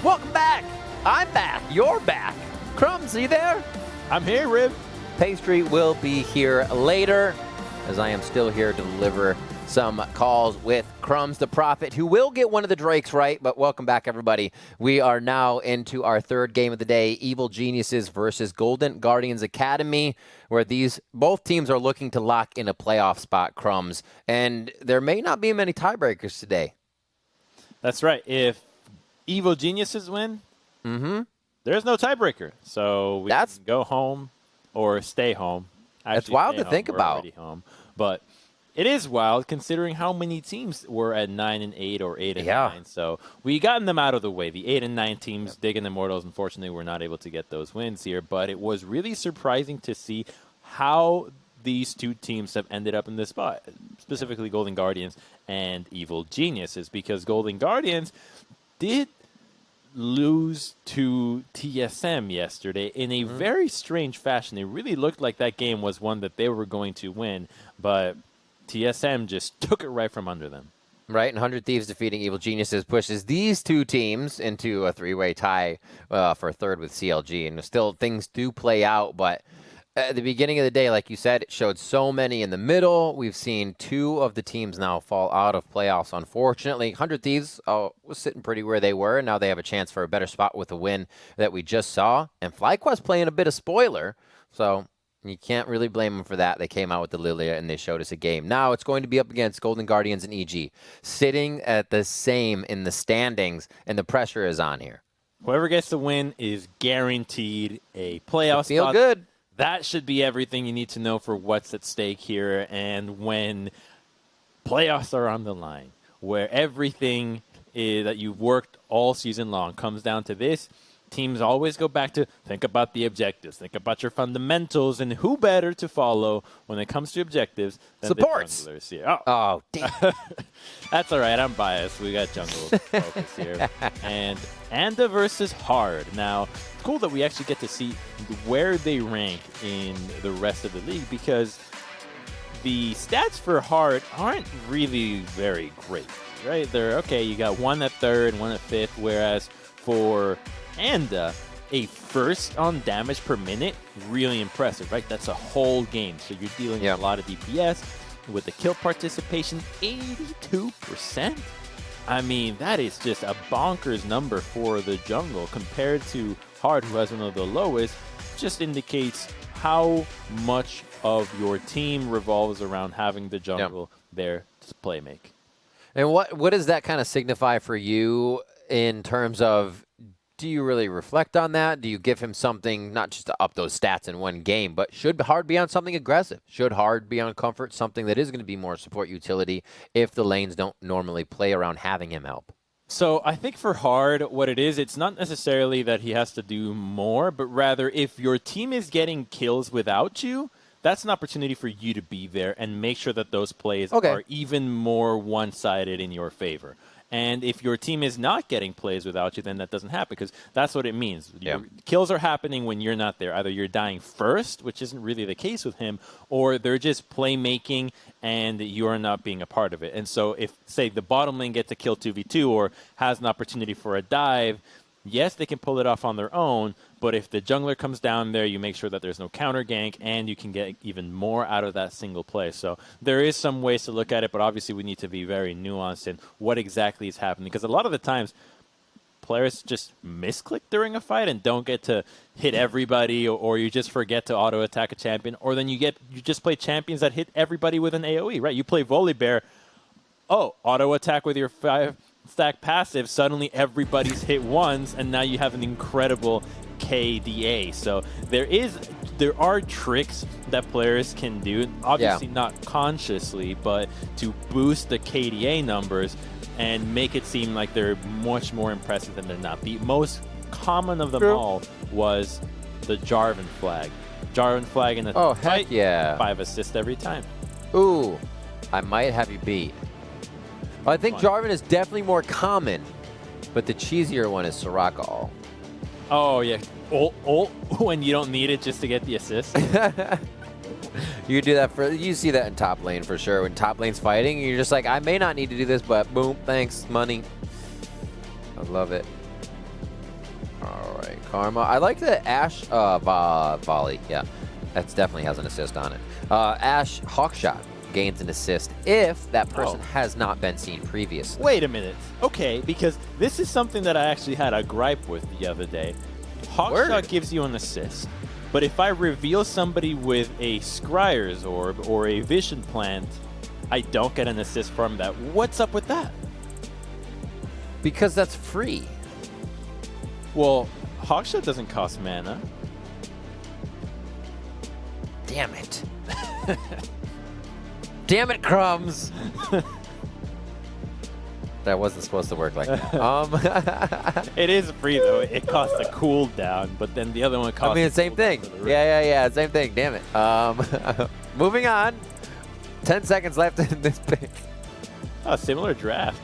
Welcome back. I'm back. You're back. Crumbs, are you there? I'm here, Rib. Pastry will be here later, as I am still here to deliver some calls with Crumbs the Prophet, who will get one of the Drakes right. But welcome back, everybody. We are now into our third game of the day, Evil Geniuses versus Golden Guardians Academy, where both teams are looking to lock in a playoff spot, Crumbs. And there may not be many tiebreakers today. That's right. If Evil Geniuses win, there's no tiebreaker. So we can go home or stay home. Actually, that's wild to think about. Already home. But it is wild considering how many teams were at 9 and 8 or 8 and 9. So we gotten them out of the way. The 8 and 9 teams, Digging Immortals, unfortunately, were not able to get those wins here. But it was really surprising to see how these two teams have ended up in this spot, specifically Golden Guardians and Evil Geniuses, because Golden Guardians did lose to TSM yesterday in a very strange fashion. It really looked like that game was one that they were going to win, but TSM just took it right from under them. Right, and 100 Thieves defeating Evil Geniuses pushes these two teams into a three-way tie for third with CLG. And still, things do play out, but at the beginning of the day, like you said, it showed so many in the middle. We've seen two of the teams now fall out of playoffs, unfortunately. 100 Thieves was sitting pretty where they were, and now they have a chance for a better spot with the win that we just saw. And FlyQuest playing a bit of spoiler, so you can't really blame them for that. They came out with the Lilia, and they showed us a game. Now it's going to be up against Golden Guardians and EG, sitting at the same in the standings, and the pressure is on here. Whoever gets the win is guaranteed a playoff Feel spot. good. That should be everything you need to know for what's at stake here. And when playoffs are on the line, where everything that you've worked all season long comes down to this, teams always go back to think about the objectives, think about your fundamentals, and who better to follow when it comes to objectives than supports. the junglers here. Oh, damn. That's all right. I'm biased. We got jungle focus here. And Anda versus Hard. Now, it's cool that we actually get to see where they rank in the rest of the league, because the stats for Hard aren't really very great, right? They're okay. You got one at third, one at fifth, whereas for Anda, a first on damage per minute, really impressive, right? That's a whole game. So you're dealing with a lot of DPS. With the kill participation, 82%. I mean, that is just a bonkers number for the jungle compared to Hard, who has one of the lowest. Just indicates how much of your team revolves around having the jungle there to play make. And what does that kind of signify for you in terms of, do you really reflect on that? Do you give him something, not just to up those stats in one game, but should Hard be on something aggressive? Should Hard be on Comfort, something that is going to be more support utility if the lanes don't normally play around having him help? So I think for Hard, what it is, it's not necessarily that he has to do more, but rather if your team is getting kills without you, that's an opportunity for you to be there and make sure that those plays are even more one-sided in your favor. And if your team is not getting plays without you, then that doesn't happen, because that's what it means. Your kills are happening when you're not there. Either you're dying first, which isn't really the case with him, or they're just playmaking and you're not being a part of it. And so if, say, the bottom lane gets a kill 2v2 or has an opportunity for a dive, yes, they can pull it off on their own, but if the jungler comes down there, you make sure that there's no counter gank, and you can get even more out of that single play. So there is some ways to look at it, but obviously we need to be very nuanced in what exactly is happening, because a lot of the times players just misclick during a fight and don't get to hit everybody, or you just forget to auto attack a champion, or then you just play champions that hit everybody with an AoE, right? You play Volibear, auto attack with your 5-stack passive, suddenly everybody's hit once, and now you have an incredible KDA. So there are tricks that players can do, obviously not consciously, but to boost the KDA numbers and make it seem like they're much more impressive than they're not. The most common of them all was the Jarvan flag. Jarvan flag in the fight, 5 assists every time. Ooh, I might have you beat. I think Jarvan is definitely more common, but the cheesier one is Soraka. Oh, yeah. Ult when you don't need it just to get the assist. You do that you see that in top lane for sure. When top lane's fighting, you're just like, I may not need to do this, but boom, thanks, money. I love it. All right, Karma. I like the Ash volley. Yeah, that definitely has an assist on it. Ash Hawkshot gains an assist if that person has not been seen previously. Wait a minute. Okay, because this is something that I actually had a gripe with the other day. Hawkshot gives you an assist, but if I reveal somebody with a Scryer's Orb or a Vision Plant, I don't get an assist from that. What's up with that? Because that's free. Well, Hawkshot doesn't cost mana. Damn it. Damn it, Crumbs. That wasn't supposed to work like that. It is free, though. It costs a cooldown, but then the other one costs... I mean, same thing. Yeah, same thing. Damn it. Moving on. 10 seconds left in this pick. A similar draft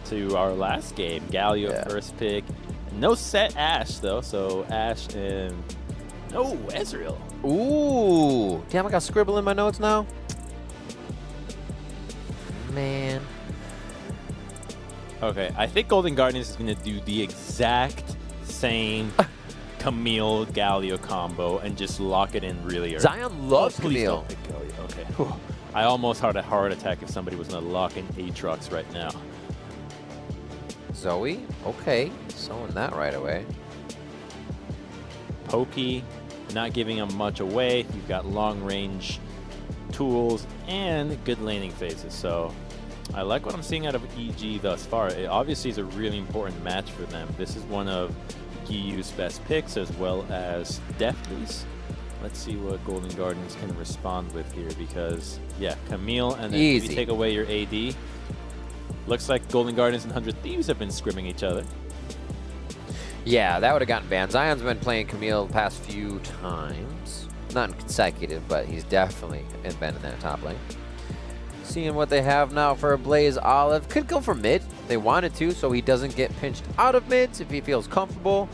to our last game. Galio first pick. No set Ash, though, so Ash and... No, Ezreal. Ooh. Damn, I got scribble in my notes now. Man. Okay, I think Golden Guardians is going to do the exact same Camille Galio combo and just lock it in really early. Zion loves Camille. Don't pick Galio. Okay. Whew. I almost had a heart attack if somebody was going to lock in Aatrox right now. Zoe, okay. Sewing that right away. Pokey, not giving him much away. You've got long range tools and good laning phases. So I like what I'm seeing out of EG thus far. It obviously is a really important match for them. This is one of Giyu's best picks as well as Deftly's. Let's see what Golden Guardians can respond with here because, yeah, Camille and then if you take away your AD. Looks like Golden Guardians and 100 Thieves have been scrimming each other. Yeah, that would have gotten banned. Zion's been playing Camille the past few times. Not in consecutive, but he's definitely been in that top lane. Seeing what they have now for a Blaze Olive. Could go for mid. They wanted to, so he doesn't get pinched out of mids if he feels comfortable.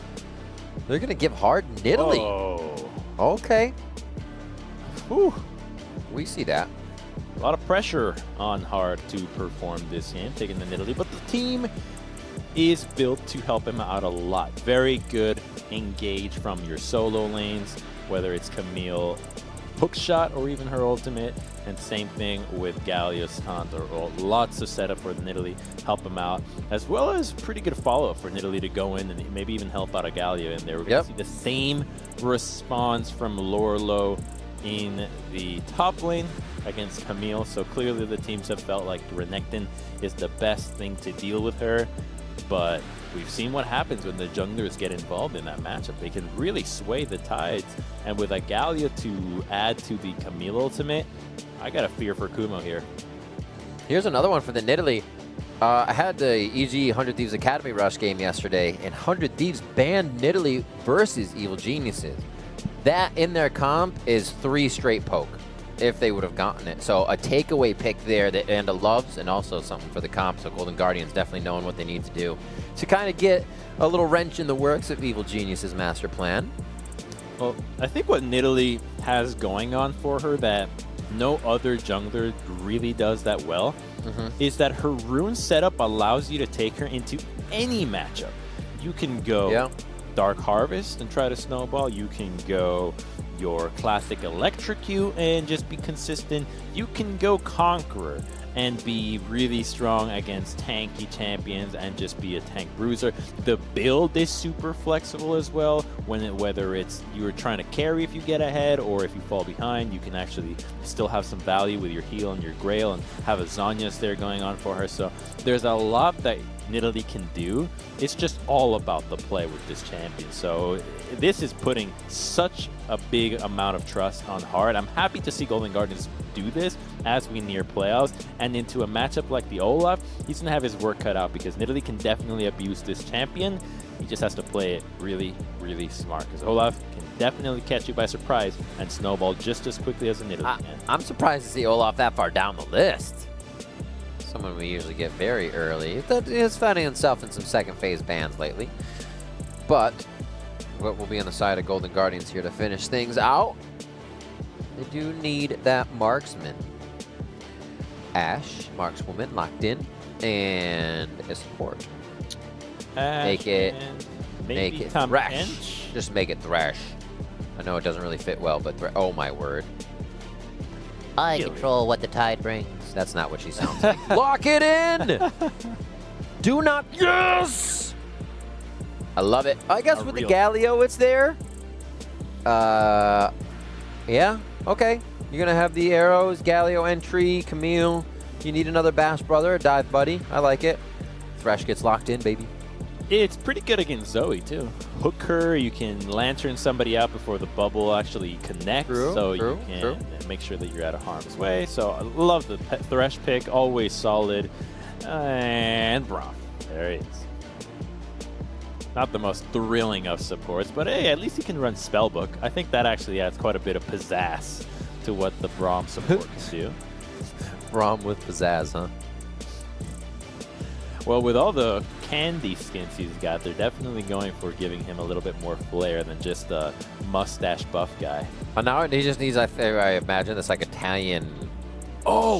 They're going to give hard Nidalee. Oh. Okay. Whew. We see that. A lot of pressure on Hard to perform this game, taking the Nidalee, but the team is built to help him out a lot. Very good engage from your solo lanes, whether it's Camille hookshot or even her ultimate, and same thing with Galio's taunt or ult. Lots of setup for the Nidalee, help him out, as well as pretty good follow-up for Nidalee to go in and maybe even help out a Galio in there. We're going to see the same response from Lorlo in the top lane against Camille, so clearly the teams have felt like Renekton is the best thing to deal with her, but we've seen what happens when the junglers get involved in that matchup. They can really sway the tides, and with a Galio to add to the Camille ultimate, I got a fear for Kumo here. Here's another one for the Nidalee. I had the EG 100 Thieves Academy Rush game yesterday, and 100 Thieves banned Nidalee versus Evil Geniuses. That in their comp is 3 straight poke if they would have gotten it. So a takeaway pick there that Anda loves, and also something for the comp. So Golden Guardians definitely knowing what they need to do to kind of get a little wrench in the works of Evil Genius's master plan. Well, I think what Nidalee has going on for her that no other jungler really does that well is that her rune setup allows you to take her into any matchup. You can go Dark Harvest and try to snowball. You can go your classic Electrocute and just be consistent. You can go Conqueror and be really strong against tanky champions and just be a tank bruiser. The build is super flexible as well. Whether it's you're trying to carry if you get ahead or if you fall behind, you can actually still have some value with your heal and your Grail and have a Zhonya's there going on for her. So there's a lot that Nidalee can do. It's just all about the play with this champion. So this is putting such a big amount of trust on Hard. I'm happy to see Golden Guardians do this as we near playoffs, and into a matchup like the Olaf, he's going to have his work cut out because Nidalee can definitely abuse this champion. He just has to play it really, really smart because Olaf can definitely catch you by surprise and snowball just as quickly as a Nidalee can. I'm surprised to see Olaf that far down the list. Someone we usually get very early. He's finding himself in some second phase bans lately. But what will be on the side of Golden Guardians here to finish things out? They do need that marksman. Ashe, markswoman, locked in, and a support. Ashe Make it Maybe Make it Tom thrash. Ench? Just make it thrash. I know it doesn't really fit well, but oh my word. I Really? control what the tide brings. That's not what she sounds like. Lock it in! Do not. Yes! I love it. I guess with the Galio, it's there. Yeah, okay. You're going to have the arrows, Galio entry, Camille. You need another Bash Brother, a Dive Buddy. I like it. Thresh gets locked in, baby. It's pretty good against Zoe, too. Hook her, you can lantern somebody out before the bubble actually connects, you can make sure that you're out of harm's way. So I love the Thresh pick, always solid. And Braum. There he is. Not the most thrilling of supports, but hey, at least he can run Spellbook. I think that actually adds quite a bit of pizzazz to what the Braum supports do. Braum with pizzazz, huh? Well, with all the candy skins he's got, they're definitely going for giving him a little bit more flair than just a mustache buff guy. Now he just needs, I imagine, this like Italian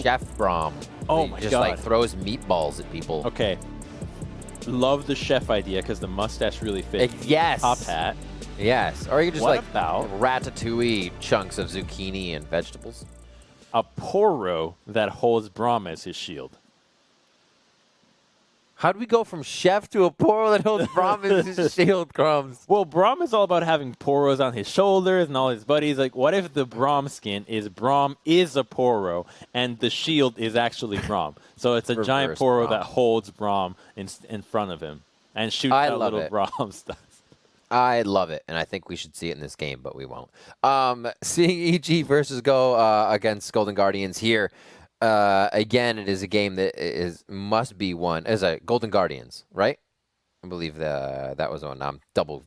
chef Braum. Oh he my just God. like throws meatballs at people. Okay. Love the chef idea because the mustache really fits. Yes. Top hat. Yes. Or you could just What like about ratatouille chunks of zucchini and vegetables. a Poro that holds Braum as his shield? How do we go from chef to a Poro that holds Braum as his shield, Crumbs? Well, Braum is all about having Poros on his shoulders and all his buddies. Like, what if the Braum skin is Braum is a Poro and the shield is actually Braum? So it's a giant Poro Braum. that holds Braum in front of him and shoots out little Braum stuff. I love it, and I think we should see it in this game, but we won't. Seeing EG versus Go against Golden Guardians here. Again, it is a game that must be won as a Golden Guardians, right? I believe that was on. I'm double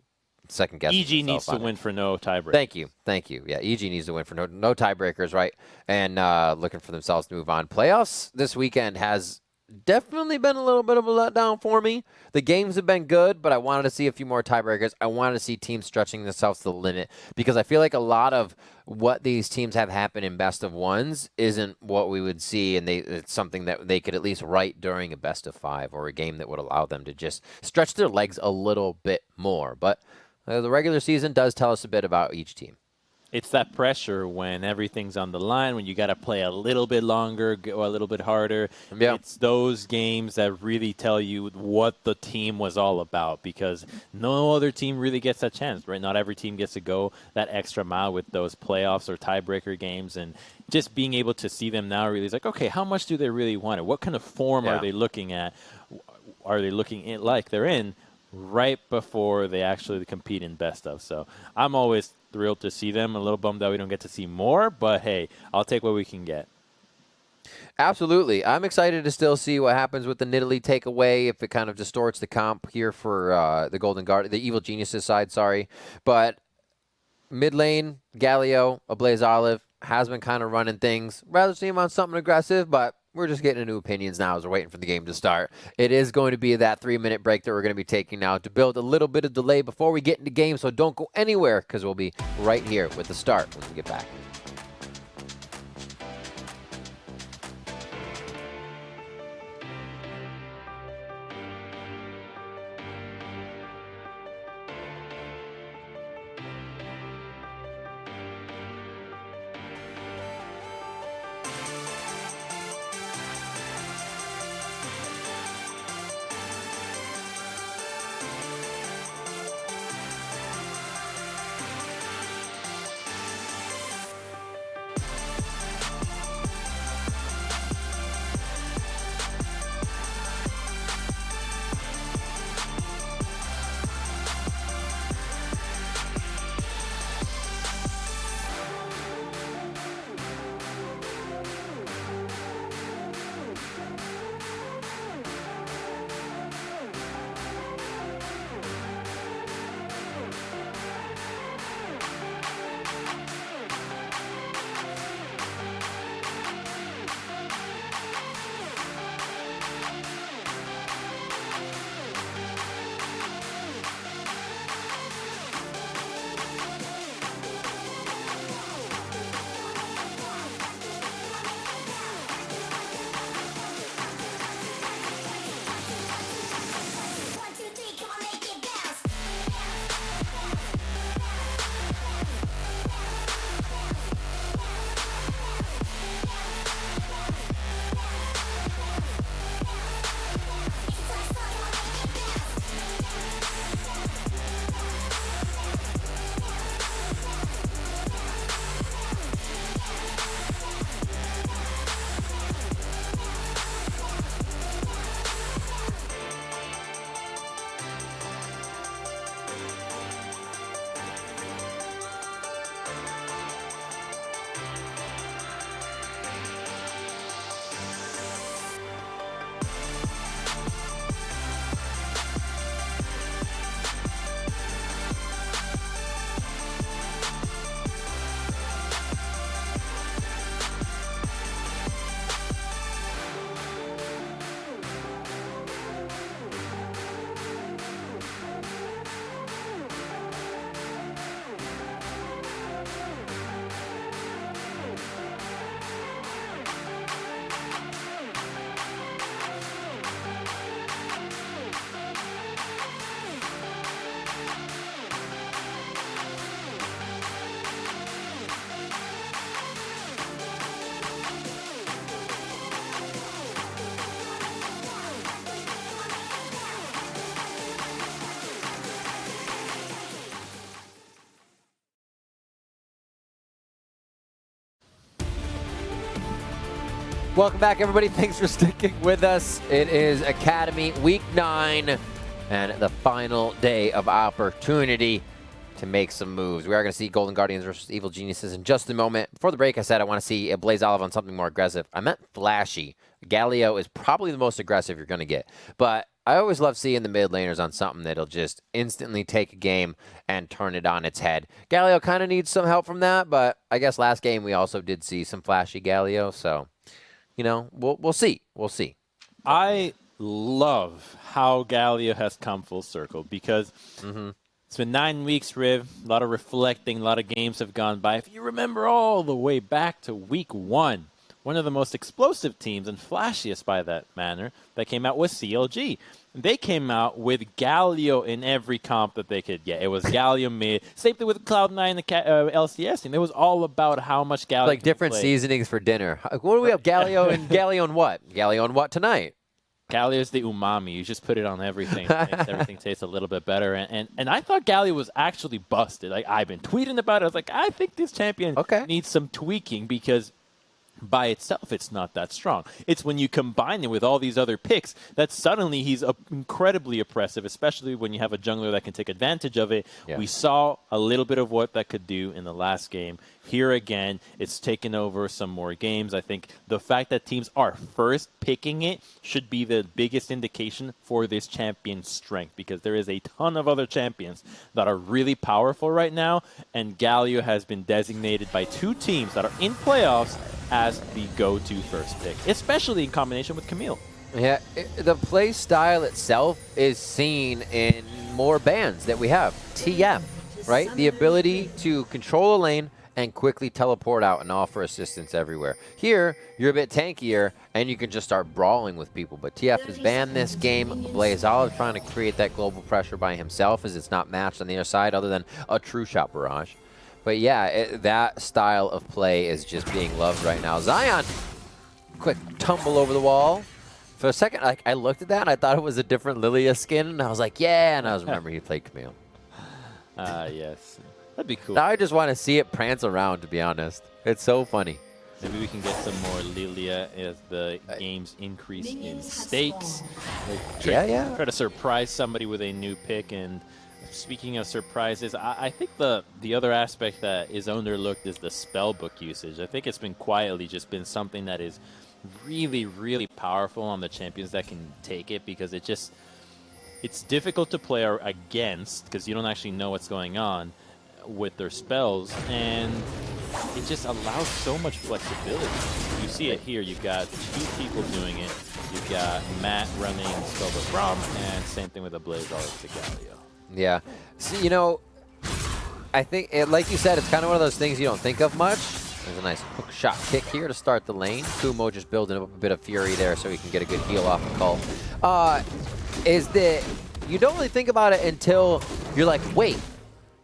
second guessing. EG needs to win for no tiebreak. Thank you. Yeah, EG needs to win for no tiebreakers, right? And looking for themselves to move on. Playoffs this weekend has definitely been a little bit of a letdown for me. The games have been good, but I wanted to see a few more tiebreakers. I wanted to see teams stretching themselves to the limit because I feel like a lot of what these teams have happen in best of ones isn't what we would see, and it's something that they could at least write during a best of 5 or a game that would allow them to just stretch their legs a little bit more. But the regular season does tell us a bit about each team. It's that pressure when everything's on the line, when you got to play a little bit longer, go a little bit harder. Yeah. It's those games that really tell you what the team was all about because no other team really gets that chance, right? Not every team gets to go that extra mile with those playoffs or tiebreaker games. And just being able to see them now really is like, okay, how much do they really want it? What kind of form are they looking at? Are they looking at like they're in right before they actually compete in best of? So I'm always thrilled to see them. A little bummed that we don't get to see more, but hey, I'll take what we can get. Absolutely. I'm excited to still see what happens with the Nidalee takeaway, if it kind of distorts the comp here for the Golden Guard, the Evil Geniuses side, sorry. But mid lane, Galio, Ablaze Olive, has been kind of running things. Rather see him on something aggressive, but we're just getting new opinions now as we're waiting for the game to start. It is going to be that 3-minute break that we're going to be taking now to build a little bit of delay before we get into game, so don't go anywhere because we'll be right here with the start when we get back. Welcome back, everybody. Thanks for sticking with us. It is Academy Week 9 and the final day of opportunity to make some moves. We are going to see Golden Guardians versus Evil Geniuses in just a moment. Before the break, I said I want to see a Blaze Olive on something more aggressive. I meant flashy. Galio is probably the most aggressive you're going to get. But I always love seeing the mid laners on something that'll just instantly take a game and turn it on its head. Galio kind of needs some help from that, but I guess last game we also did see some flashy Galio, so, you know, we'll see. We'll see. I love how Galio has come full circle because it's been 9 weeks, Riv. A lot of reflecting, a lot of games have gone by. If you remember all the way back to week 1, one of the most explosive teams and flashiest by that manner that came out was CLG. They came out with Galio in every comp that they could get. It was Galio mid. Same thing with Cloud9 and the LCS team. It was all about how much Galio like different play. Seasonings for dinner. What do we have? Galio and Galio and what? Galio and what tonight? Galio is the umami. You just put it on everything. It makes everything taste a little bit better. And I thought Galio was actually busted. Like, I've been tweeting about it. I was like, I think this champion needs some tweaking because by itself, it's not that strong. It's when you combine it with all these other picks that suddenly he's incredibly oppressive, especially when you have a jungler that can take advantage of it. Yeah. We saw a little bit of what that could do in the last game. Here again, it's taken over some more games. I think the fact that teams are first picking it should be the biggest indication for this champion's strength because there is a ton of other champions that are really powerful right now, and Galio has been designated by 2 teams that are in playoffs as the go-to first pick, especially in combination with Camille. Yeah, the play style itself is seen in more bans that we have. TF, right? The ability to control a lane and quickly teleport out and offer assistance everywhere. Here, you're a bit tankier, and you can just start brawling with people. But TF has banned this game. Blaze Olive trying to create that global pressure by himself as it's not matched on the other side other than a true shot barrage. But yeah, that style of play is just being loved right now. Zion, quick tumble over the wall. For a second, like I looked at that and I thought it was a different Lilia skin. And I was like, yeah. And I was remembering he played Camille. Yes. That'd be cool. Now I just want to see it prance around, to be honest. It's so funny. Maybe we can get some more Lilia as the games increase in stakes. Try to surprise somebody with a new pick. And speaking of surprises, I think the other aspect that is underlooked is the spellbook usage. I think it's been quietly just been something that is really, really powerful on the champions that can take it because it's difficult to play against because you don't actually know what's going on with their spells, and it just allows so much flexibility. You see it here. You've got 2 people doing it. You've got Matt running Spellbook Braum, and same thing with a Blaze Olive to Galio. Yeah. See, you know, I think, like you said, it's kind of one of those things you don't think of much. There's a nice hook shot kick here to start the lane. Kumo just building up a bit of fury there so he can get a good heal off of Cult. Is that you don't really think about it until you're like, wait,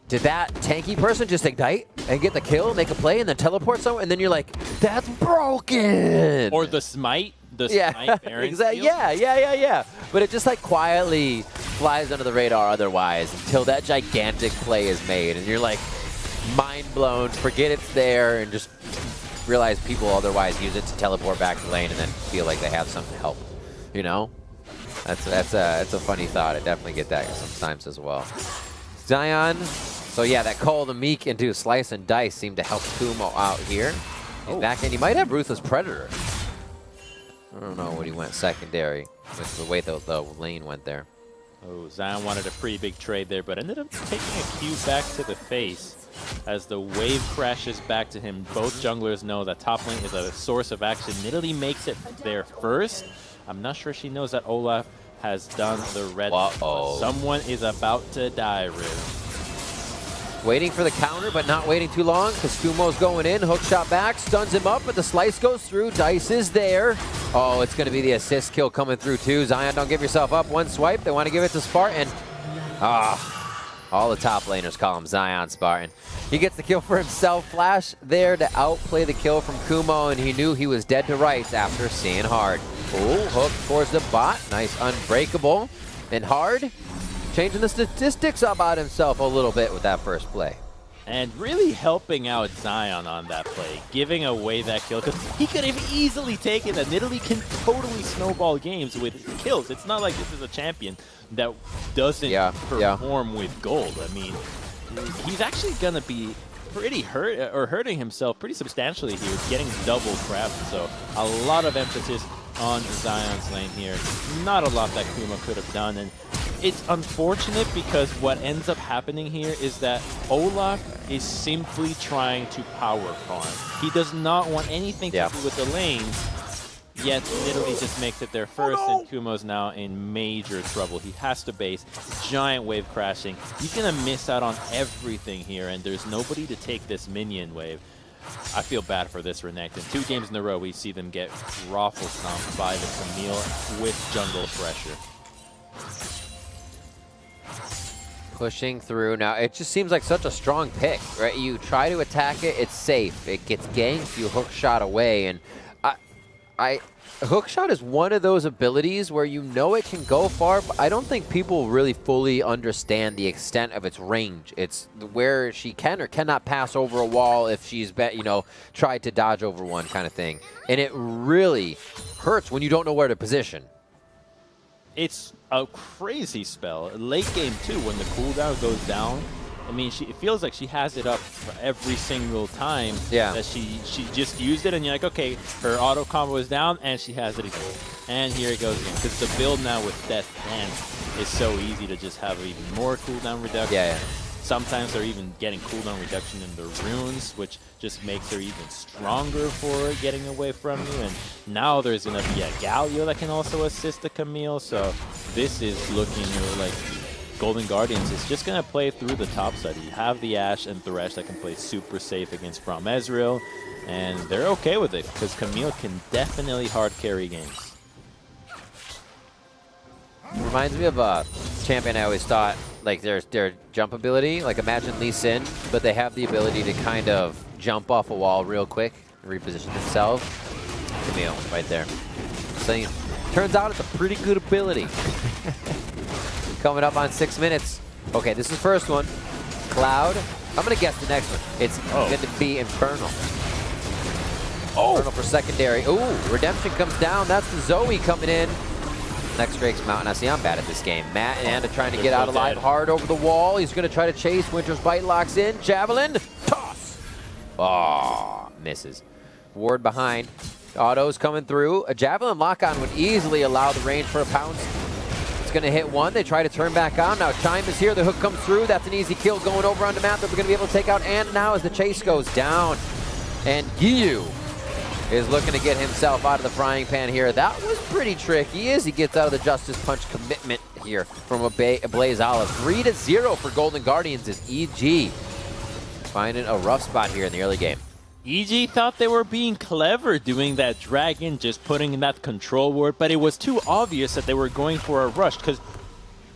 did that tanky person just ignite and get the kill, make a play, and then teleport somewhere? And then you're like, that's broken! Or the smite. Smite exactly. Yeah. But it just like quietly flies under the radar otherwise until that gigantic play is made. And you're like mind blown, forget it's there, and just realize people otherwise use it to teleport back to lane and then feel like they have some help. You know? That's a funny thought. I definitely get that sometimes as well. Zion. So yeah, that call to Meek into Slice and Dice seemed to help Kumo out here. He's back in. He might have Ruthless Predator. I don't know what he went secondary with the way the lane went there. Oh, Zion wanted a pretty big trade there, but ended up taking a cue back to the face as the wave crashes back to him. Both junglers know that top lane is a source of action. Nidalee makes it there first. I'm not sure she knows that Olaf has done the red. Someone is about to die, Riv. Waiting for the counter, but not waiting too long because Kumo's going in. Hook shot back, stuns him up, but the slice goes through. Dice is there. Oh, it's going to be the assist kill coming through too. Zion, don't give yourself up. One swipe. They want to give it to Spartan. All the top laners call him Zion Spartan. He gets the kill for himself. Flash there to outplay the kill from Kumo, and he knew he was dead to rights after seeing Hard. Oh, hook towards the bot. Nice unbreakable. And Hard changing the statistics about himself a little bit with that first play. And really helping out Zion on that play, giving away that kill, because he could have easily taken that. Nidalee can totally snowball games with kills. It's not like this is a champion that doesn't perform with gold. I mean, he's actually going to be pretty hurting himself pretty substantially here, getting double crafted. So a lot of emphasis on Zion's lane here. Not a lot that Kuma could have done. And it's unfortunate because what ends up happening here is that Olaf is simply trying to power farm. He does not want anything to do with the lanes, yet Nidalee just makes it there first, and Kumo's now in major trouble. He has to base, giant wave crashing. He's going to miss out on everything here, and there's nobody to take this minion wave. I feel bad for this Renekton. 2 games in a row, we see them get raffle stomped by the Camille with jungle pressure. Pushing through. Now, it just seems like such a strong pick, right? You try to attack it, it's safe. It gets ganked, you hook shot away, and hook shot is one of those abilities where you know it can go far, but I don't think people really fully understand the extent of its range. It's where she can or cannot pass over a wall if she's, tried to dodge over one kind of thing. And it really hurts when you don't know where to position. It's a crazy spell. Late game too, when the cooldown goes down, I mean, it feels like she has it up for every single time that she just used it, and you're like, okay, her auto combo is down, and she has it again. And here it goes again, because the build now with Death Dance is so easy to just have even more cooldown reduction. Sometimes they're even getting cooldown reduction in the runes, which just makes her even stronger for getting away from you. And now there's going to be a Galio that can also assist the Camille, so this is looking like Golden Guardians is just going to play through the top side. You have the Ashe and Thresh that can play super safe against Braum Ezreal, and they're okay with it because Camille can definitely hard carry games. Reminds me of a champion I always thought, like their jump ability. Like imagine Lee Sin, but they have the ability to kind of jump off a wall real quick, reposition themselves. Camille, right there. So turns out it's a pretty good ability. Coming up on 6 minutes. Okay, this is the first one. Cloud. I'm going to guess the next one. It's going to be Infernal. Infernal for secondary. Ooh, Redemption comes down. That's the Zoe coming in. Next Drake's Mountain. I see I'm bad at this game. Matt and Anda trying to get out alive hard over the wall. He's going to try to chase. Winter's Bite locks in. Javelin. Toss. Oh, misses. Ward behind. Auto's coming through. A Javelin lock-on would easily allow the range for a pounce. Going to hit one. They try to turn back on. Now Chime is here. The hook comes through. That's an easy kill going over onto Matt that we're going to be able to take out. And now as the chase goes down, and Giyu is looking to get himself out of the frying pan here. That was pretty tricky as he gets out of the Justice Punch commitment here from a Blaze Olive. 3-0 for Golden Guardians is EG finding a rough spot here in the early game. EG thought they were being clever doing that dragon, just putting in that control ward, but it was too obvious that they were going for a rush, because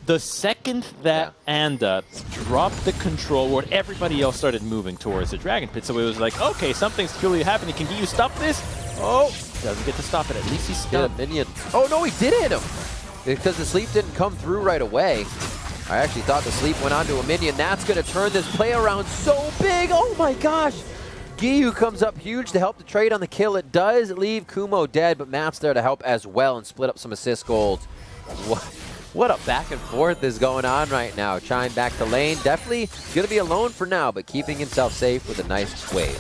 the second that Anda dropped the control ward, everybody else started moving towards the dragon pit. So it was like, okay, something's clearly happening. Can you stop this? Oh, doesn't get to stop it. At least he's stunned. Minion. Oh no, he did hit him because the sleep didn't come through right away. I actually thought the sleep went onto a minion. That's going to turn this play around so big. Oh my gosh. Giyu comes up huge to help the trade on the kill. It does leave Kumo dead, but Matt's there to help as well and split up some assist golds. What a back and forth is going on right now. Chime back to lane. Definitely going to be alone for now, but keeping himself safe with a nice wave.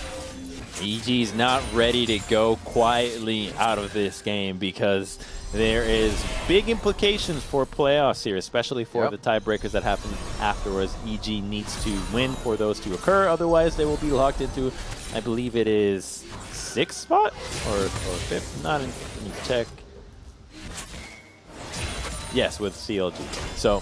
EG's not ready to go quietly out of this game because there is big implications for playoffs here, especially for the tiebreakers that happen afterwards. EG needs to win for those to occur, otherwise they will be locked into, I believe it is 6th spot or 5th, not in, let me check. Yes, with CLG. So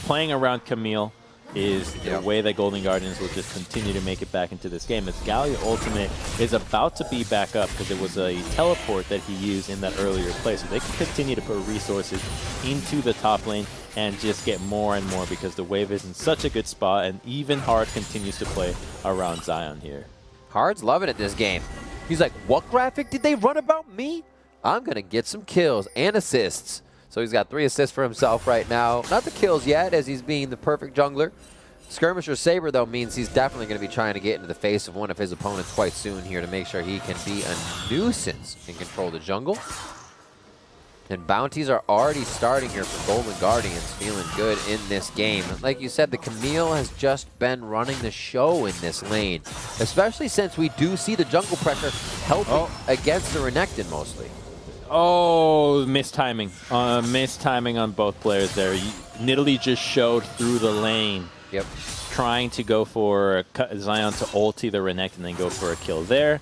playing around Camille is the way that Golden Guardians will just continue to make it back into this game. As Galio Ultimate is about to be back up because it was a teleport that he used in that earlier play, so they can continue to put resources into the top lane and just get more and more because the wave is in such a good spot, and even Hard continues to play around Zion here. Hard's loving it this game. He's like, what graphic did they run about me? I'm going to get some kills and assists. So he's got 3 assists for himself right now. Not the kills yet, as he's being the perfect jungler. Skirmisher Saber, though, means he's definitely going to be trying to get into the face of one of his opponents quite soon here to make sure he can be a nuisance and control the jungle. And bounties are already starting here for Golden Guardians, feeling good in this game. Like you said, the Camille has just been running the show in this lane, especially since we do see the jungle pressure helping against the Renekton mostly. Oh, mistiming. Mistiming on both players there. Nidalee just showed through the lane. Yep. Trying to go for Zion to ulti the Renekton and then go for a kill there.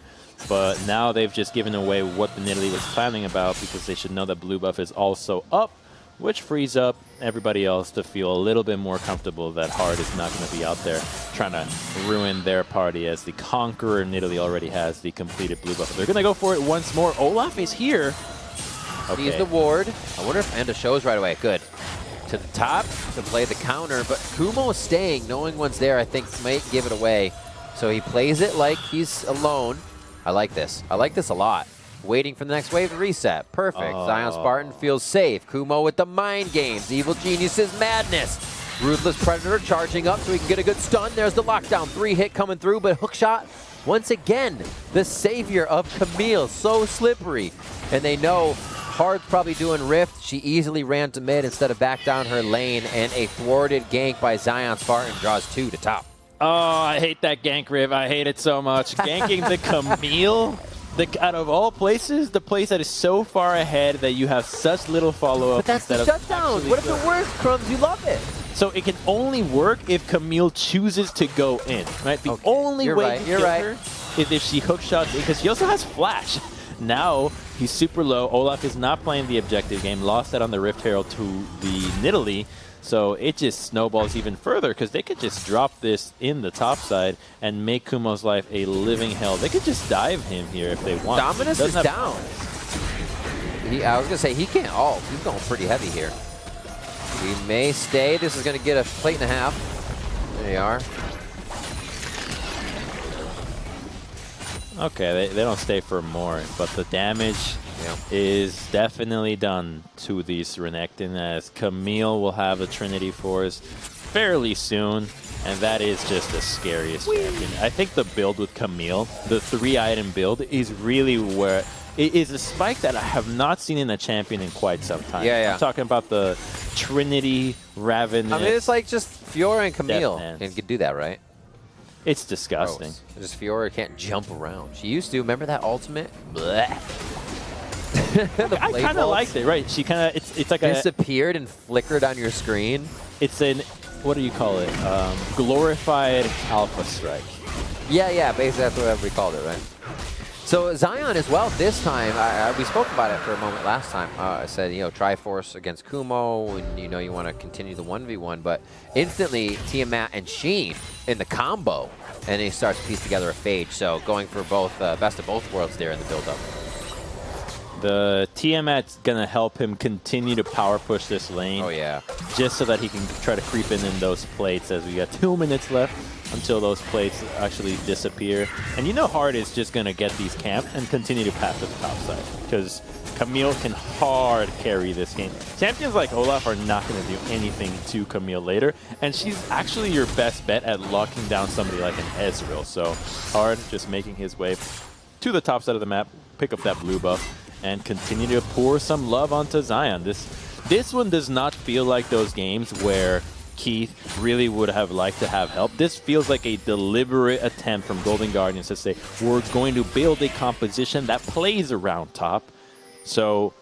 But now they've just given away what the Nidalee was planning about because they should know that blue buff is also up, which frees up everybody else to feel a little bit more comfortable that Hard is not going to be out there trying to ruin their party as the Conqueror Nidalee already has the completed blue buff. They're going to go for it once more. Olaf is here. Okay. He's the ward. I wonder if Anda shows right away. Good. To the top to play the counter, but Kumo is staying. Knowing one's there, I think, might give it away. So he plays it like he's alone. I like this. I like this a lot. Waiting for the next wave to reset. Perfect. Zion Spartan feels safe. Kumo with the mind games. Evil Genius's madness. Ruthless Predator charging up so he can get a good stun. There's the lockdown. 3-hit coming through, but hookshot. Once again, the savior of Camille. So slippery. And they know Hard's probably doing Rift. She easily ran to mid instead of back down her lane. And a thwarted gank by Zion Spartan draws 2 to top. Oh, I hate that gank, Riv. I hate it so much. Ganking the Camille, out of all places, the place that is so far ahead that you have such little follow-up. But that's the shutdown. What if it works, Crumbs? You love it. So it can only work if Camille chooses to go in, right? The only way to kill her is if she hookshots, because she also has flash. Now he's super low. Olaf is not playing the objective game. Lost that on the Rift Herald to the Nidalee. So it just snowballs even further because they could just drop this in the top side and make Kumo's life a living hell. They could just dive him here if they want. Dominus is down. I was going to say, he can't ult. He's going pretty heavy here. He may stay. This is going to get a plate and a half. There you are. Okay, they don't stay for more, but the damage is definitely done to these Renekton, as Camille will have a Trinity Force fairly soon, and that is just the scariest champion. I think the build with Camille, the 3-item build, is really where it is a spike that I have not seen in a champion in quite some time. I'm talking about the Trinity, Ravenous. I mean, it's like just Fiora and Camille can do that, right? It's disgusting. Just Fiora can't jump around. She used to. Remember that ultimate? I kind of liked it, right? She kind of, it's like disappeared and flickered on your screen. It's an, what do you call it? Glorified Alpha Strike. Yeah, basically that's what we called it, right? So Zion as well this time, we spoke about it for a moment last time. I said, Triforce against Kumo, and you want to continue the 1v1, but instantly Tiamat and Sheen in the combo, and he starts to piece together a Phage. So going for both best of both worlds there in the build-up. The Tiamat's going to help him continue to power push this lane. Oh, yeah. Just so that he can try to creep in those plates, as we got 2 minutes left until those plates actually disappear. And Hard is just going to get these camp and continue to pass to the top side, because Camille can hard carry this game. Champions like Olaf are not going to do anything to Camille later, and she's actually your best bet at locking down somebody like an Ezreal. So Hard just making his way to the top side of the map, pick up that blue buff, and continue to pour some love onto Zion. This one does not feel like those games where Keith really would have liked to have help. This feels like a deliberate attempt from Golden Guardians to say, we're going to build a composition that plays around top. So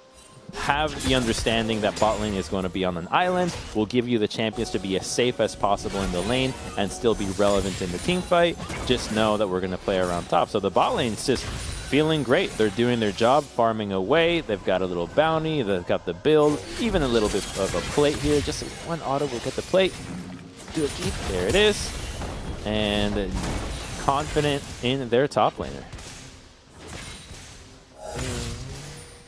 have the understanding that bot lane is going to be on an island. We'll give you the champions to be as safe as possible in the lane and still be relevant in the team fight. Just know that we're going to play around top. So the bot lane's just feeling great. They're doing their job, farming away. They've got a little bounty. They've got the build. Even a little bit of a plate here. Just one auto will get the plate. Do a keep. There it is. And confident in their top laner.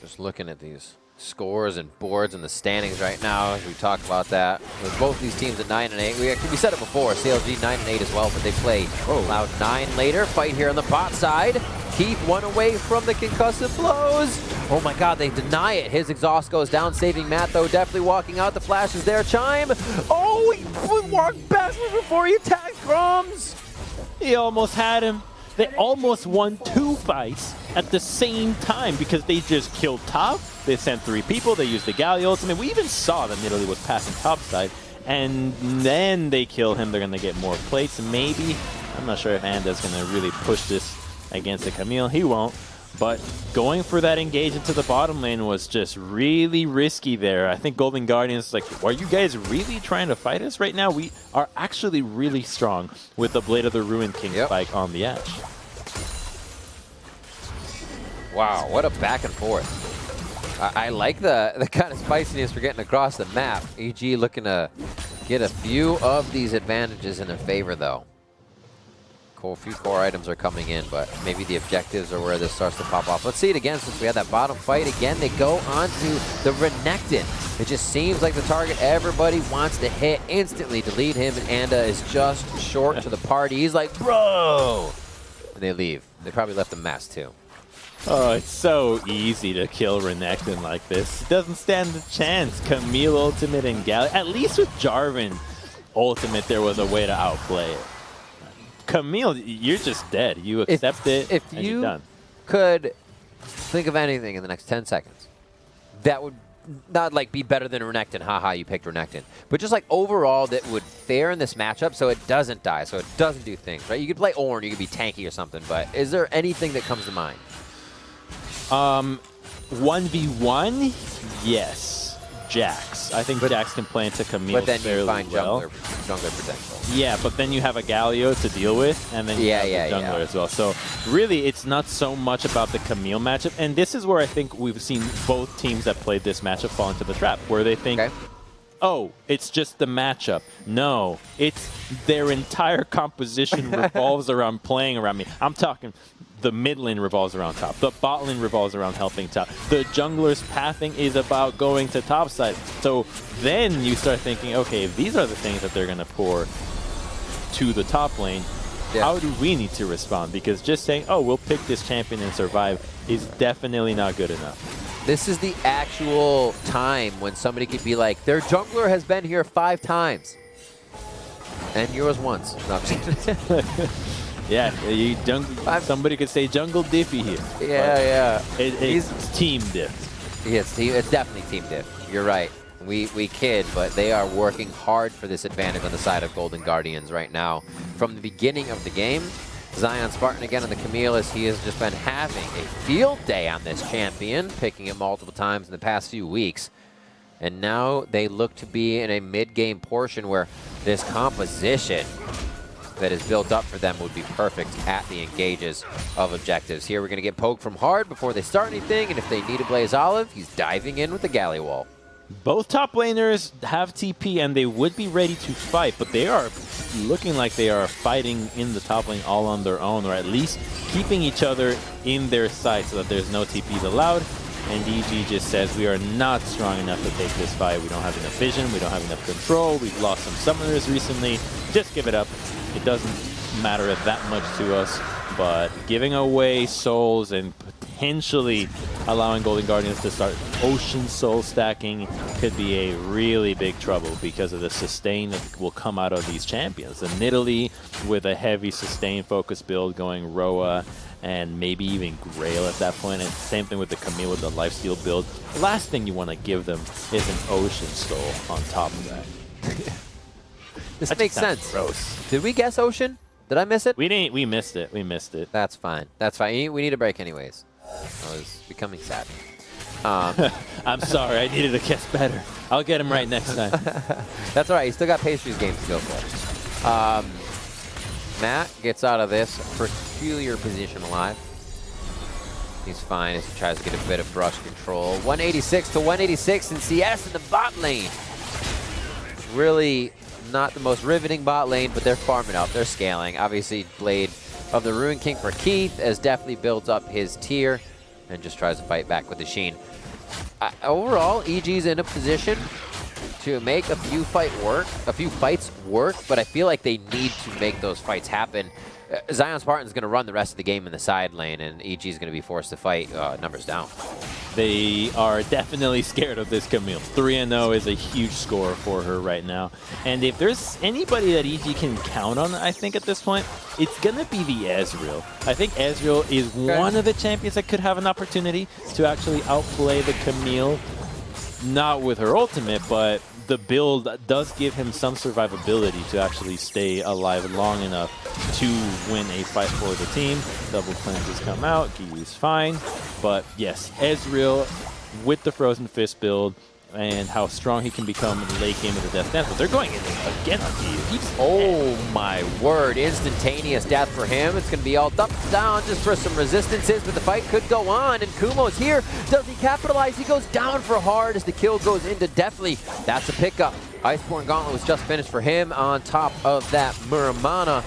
Just looking at these scores and boards in the standings right now as we talk about that. With both these teams at 9 and 8. We said it before, CLG 9 and 8 as well, but they play Loud9 later. Fight here on the bot side. Keith 1 away from the concussive blows. Oh my god, they deny it. His exhaust goes down, saving Matt though. Definitely walking out. The flash is there. Chime. Oh, he walked backwards before he attacked Crumbs. He almost had him. They almost won 2 fights at the same time because they just killed top. They sent 3 people. They used the Galio ultimate. We even saw that Italy was passing top side. And then they kill him. They're going to get more plates. Maybe. I'm not sure if Anda's going to really push this against the Camille. He won't. But going for that engage into the bottom lane was just really risky there. I think Golden Guardians like, are you guys really trying to fight us right now? We are actually really strong with the Blade of the Ruin King spike on the edge. Wow, what a back and forth. I like the kind of spiciness we're getting across the map. EG looking to get a few of these advantages in their favor, though. A few core items are coming in, but maybe the objectives are where this starts to pop off. Let's see it again since we had that bottom fight. Again, they go on to the Renekton. It just seems like the target everybody wants to hit instantly to lead him, and Anda is just short to the party. He's like, bro! And they leave. They probably left a mess, too. Oh, it's so easy to kill Renekton like this. It doesn't stand a chance. Camille ultimate and Gal. At least with Jarvan ultimate, there was a way to outplay it. Camille, you're just dead. You accept it, and you're done. Could think of anything in the next 10 seconds that would not like be better than Renekton, haha, you picked Renekton, but just like overall that would fare in this matchup so it doesn't die, so it doesn't do things, right? You could play Ornn, you could be tanky or something, but is there anything that comes to mind? 1v1, yes. Jax. I think Jax can play into Camille fairly well. But then you find jungler potential. Yeah, but then you have a Galio to deal with, and then you have the jungler as well. So really, it's not so much about the Camille matchup. And this is where I think we've seen both teams that played this matchup fall into the trap, where they think, oh, it's just the matchup. No, it's their entire composition revolves around playing around me. I'm talking the mid lane revolves around top. The bot lane revolves around helping top. The jungler's pathing is about going to top side. So then you start thinking, okay, if these are the things that they're going to pour to the top lane, how do we need to respond? Because just saying, oh, we'll pick this champion and survive is definitely not good enough. This is the actual time when somebody could be like, their jungler has been here 5 times. And yours once. No, I'm just kidding. Yeah, somebody could say jungle diffy here. Yeah. It's team diff. Yes, it's definitely team diff. You're right. We kid, but they are working hard for this advantage on the side of Golden Guardians right now. From the beginning of the game, Zion Spartan again on the Camille as he has just been having a field day on this champion, picking it multiple times in the past few weeks. And now they look to be in a mid-game portion where this composition that is built up for them would be perfect at the engages of objectives. Here we're going to get poked from hard before they start anything, and if they need a Blaze Olive, he's diving in with the galley wall. Both top laners have TP and they would be ready to fight, but they are looking like they are fighting in the top lane all on their own, or at least keeping each other in their sight so that there's no TPs allowed. And EG just says, we are not strong enough to take this fight. We don't have enough vision. We don't have enough control. We've lost some summoners recently. Just give it up. It doesn't matter that much to us. But giving away souls and potentially allowing Golden Guardians to start Ocean Soul stacking could be a really big trouble because of the sustain that will come out of these champions. And Italy with a heavy sustain focus build going Roa and maybe even Grail at that point. And same thing with the Camille with the lifesteal build. The last thing you want to give them is an Ocean Soul on top of that. This makes sense. Gross. Did we guess Ocean? Did I miss it? We didn't. We missed it. We missed it. That's fine. That's fine. We need a break anyways. I was becoming sad. I'm sorry. I needed to guess better. I'll get him right next time. That's all right. You still got pastries games to go for. Matt gets out of this peculiar position alive. He's fine as he tries to get a bit of brush control. 186 to 186 in CS in the bot lane. Really not the most riveting bot lane, but they're farming up. They're scaling. Obviously, Blade of the Ruin King for Keith as definitely builds up his tier and just tries to fight back with the Sheen. Overall, EG's in a position to make a few fights work, but I feel like they need to make those fights happen. Zion Spartan's going to run the rest of the game in the side lane, and EG's going to be forced to fight numbers down. They are definitely scared of this Camille. 3-0 is a huge score for her right now. And if there's anybody that EG can count on, I think at this point, it's going to be the Ezreal. I think Ezreal is one of the champions that could have an opportunity to actually outplay the Camille. Not with her ultimate, but the build does give him some survivability to actually stay alive long enough to win a fight for the team. Double cleanses come out, Giu's fine. But yes, Ezreal with the Frozen Fist build and how strong he can become in the late game of the Death Dance. But they're going in again on Giu. Oh my word, instantaneous death for him. It's going to be all up down just for some resistances, but the fight could go on, and Kumo's here. Does he capitalize? He goes down for hard as the kill goes into Deathly. That's a pickup. Iceborne Gauntlet was just finished for him on top of that Muramana.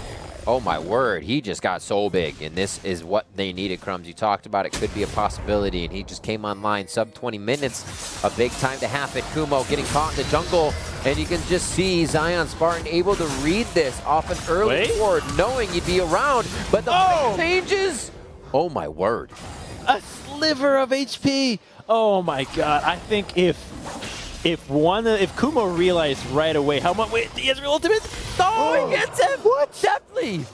Oh my word, he just got so big, and this is what they needed, Crumbs. You talked about it could be a possibility, and he just came online sub 20 minutes. A big time to happen. Kumo getting caught in the jungle, and you can just see Zion Spartan able to read this off an early ward, knowing you'd be around, but the fight changes. Oh my word. A sliver of HP. Oh my god, I think if Kumo realized right away how much, wait, the Ezreal ultimate? Oh, he gets him! What? Definitely!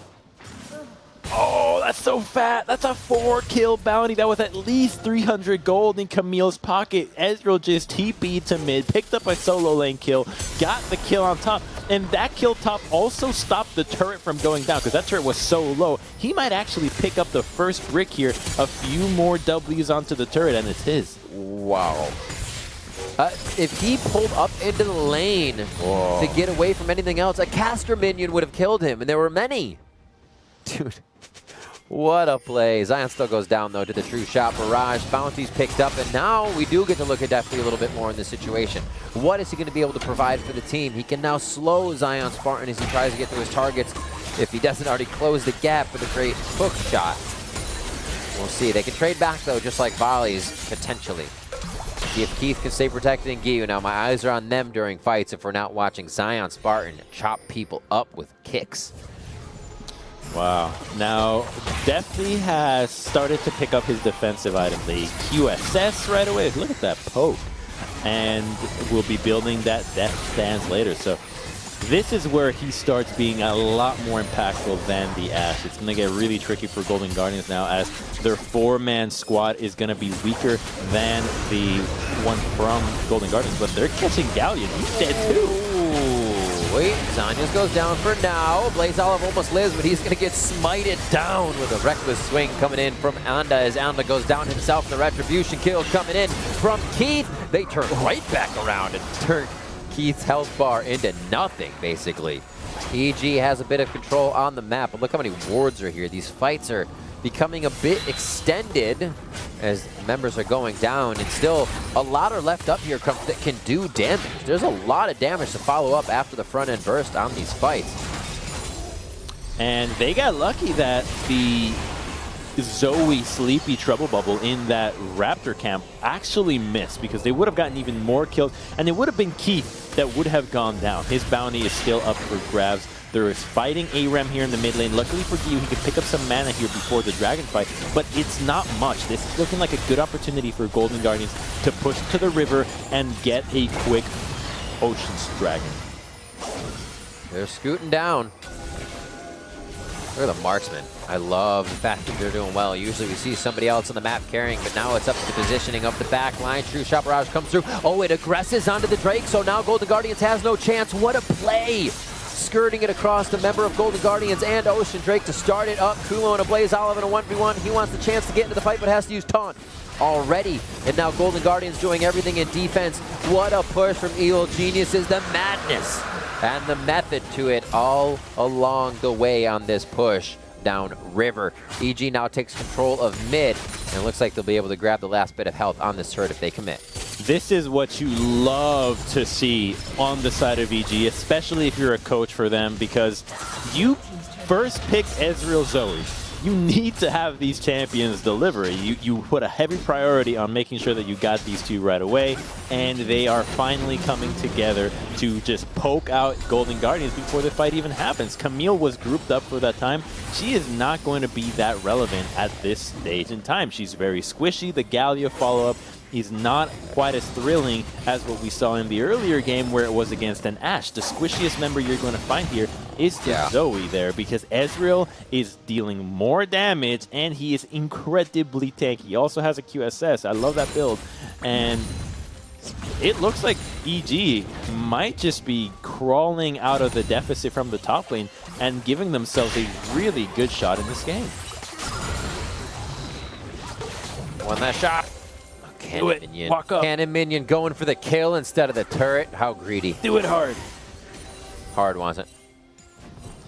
Oh, that's so fat. That's a 4-kill bounty. That was at least 300 gold in Camille's pocket. Ezreal just TP'd to mid, picked up a solo lane kill, got the kill on top, and that kill top also stopped the turret from going down because that turret was so low. He might actually pick up the first brick here, a few more W's onto the turret, and it's his. Wow. If he pulled up into the lane to get away from anything else, a caster minion would have killed him, and there were many. Dude, what a play. Zion still goes down, though, to the true shot. Barrage, bounties picked up, and now we do get to look at Deathly a little bit more in this situation. What is he going to be able to provide for the team? He can now slow Zion Spartan as he tries to get to his targets if he doesn't already close the gap with a great hook shot. We'll see. They can trade back, though, just like volleys, potentially. See if Keith can stay protected in Giu. Now, my eyes are on them during fights if we're not watching Zion Spartan chop people up with kicks. Wow. Now, Deathly has started to pick up his defensive item, the QSS right away. Look at that poke. And we'll be building that Death Stance later. So this is where he starts being a lot more impactful than the Ashe. It's going to get really tricky for Golden Guardians now as their 4-man squad is going to be weaker than the one from Golden Guardians. But they're catching Galleon. He's dead too. Ooh, wait, Zanyas goes down for now. Blaze Olive almost lives, but he's going to get smited down with a reckless swing coming in from Anda as Anda goes down himself. The retribution kill coming in from Keith. They turn right back around and turn Keith's health bar into nothing, basically. EG has a bit of control on the map, but look how many wards are here. These fights are becoming a bit extended as members are going down, and still a lot are left up here that can do damage. There's a lot of damage to follow up after the front end burst on these fights. And they got lucky that the Zoe Sleepy Trouble Bubble in that Raptor camp actually missed because they would have gotten even more kills, and it would have been Keith that would have gone down. His bounty is still up for grabs. There is fighting ARAM here in the mid lane. Luckily for Giu, he can pick up some mana here before the dragon fight, but it's not much. This is looking like a good opportunity for Golden Guardians to push to the river and get a quick Ocean's Dragon. They're scooting down. Look at the marksman. I love the fact that they're doing well. Usually we see somebody else on the map carrying, but now it's up to the positioning of the back line. True Shot Barrage comes through. Oh, it aggresses onto the Drake, so now Golden Guardians has no chance. What a play! Skirting it across the member of Golden Guardians and Ocean Drake to start it up. Kumo and a Blaze Olive in a 1v1. He wants the chance to get into the fight, but has to use Taunt already. And now Golden Guardians doing everything in defense. What a push from Evil Geniuses. The madness and the method to it all along the way on this push down river. EG now takes control of mid, and it looks like they'll be able to grab the last bit of health on this turret if they commit. This is what you love to see on the side of EG, especially if you're a coach for them, because you first picked Ezreal Zoe. you need to have these champions deliver. You put a heavy priority on making sure that you got these two right away, and they are finally coming together to just poke out Golden Guardians before the fight even happens. Camille was grouped up for that time. She is not going to be that relevant at this stage in time. She's very squishy. The Gallia follow-up is not quite as thrilling as what we saw in the earlier game where it was against an Ashe. The squishiest member you're going to find here is the Zoe there, because Ezreal is dealing more damage and he is incredibly tanky. He also has a QSS. I love that build. And it looks like EG might just be crawling out of the deficit from the top lane and giving themselves a really good shot in this game. Won that shot. Cannon minion. Walk up. Cannon minion going for the kill instead of the turret. How greedy. Do it hard. Hard wants it.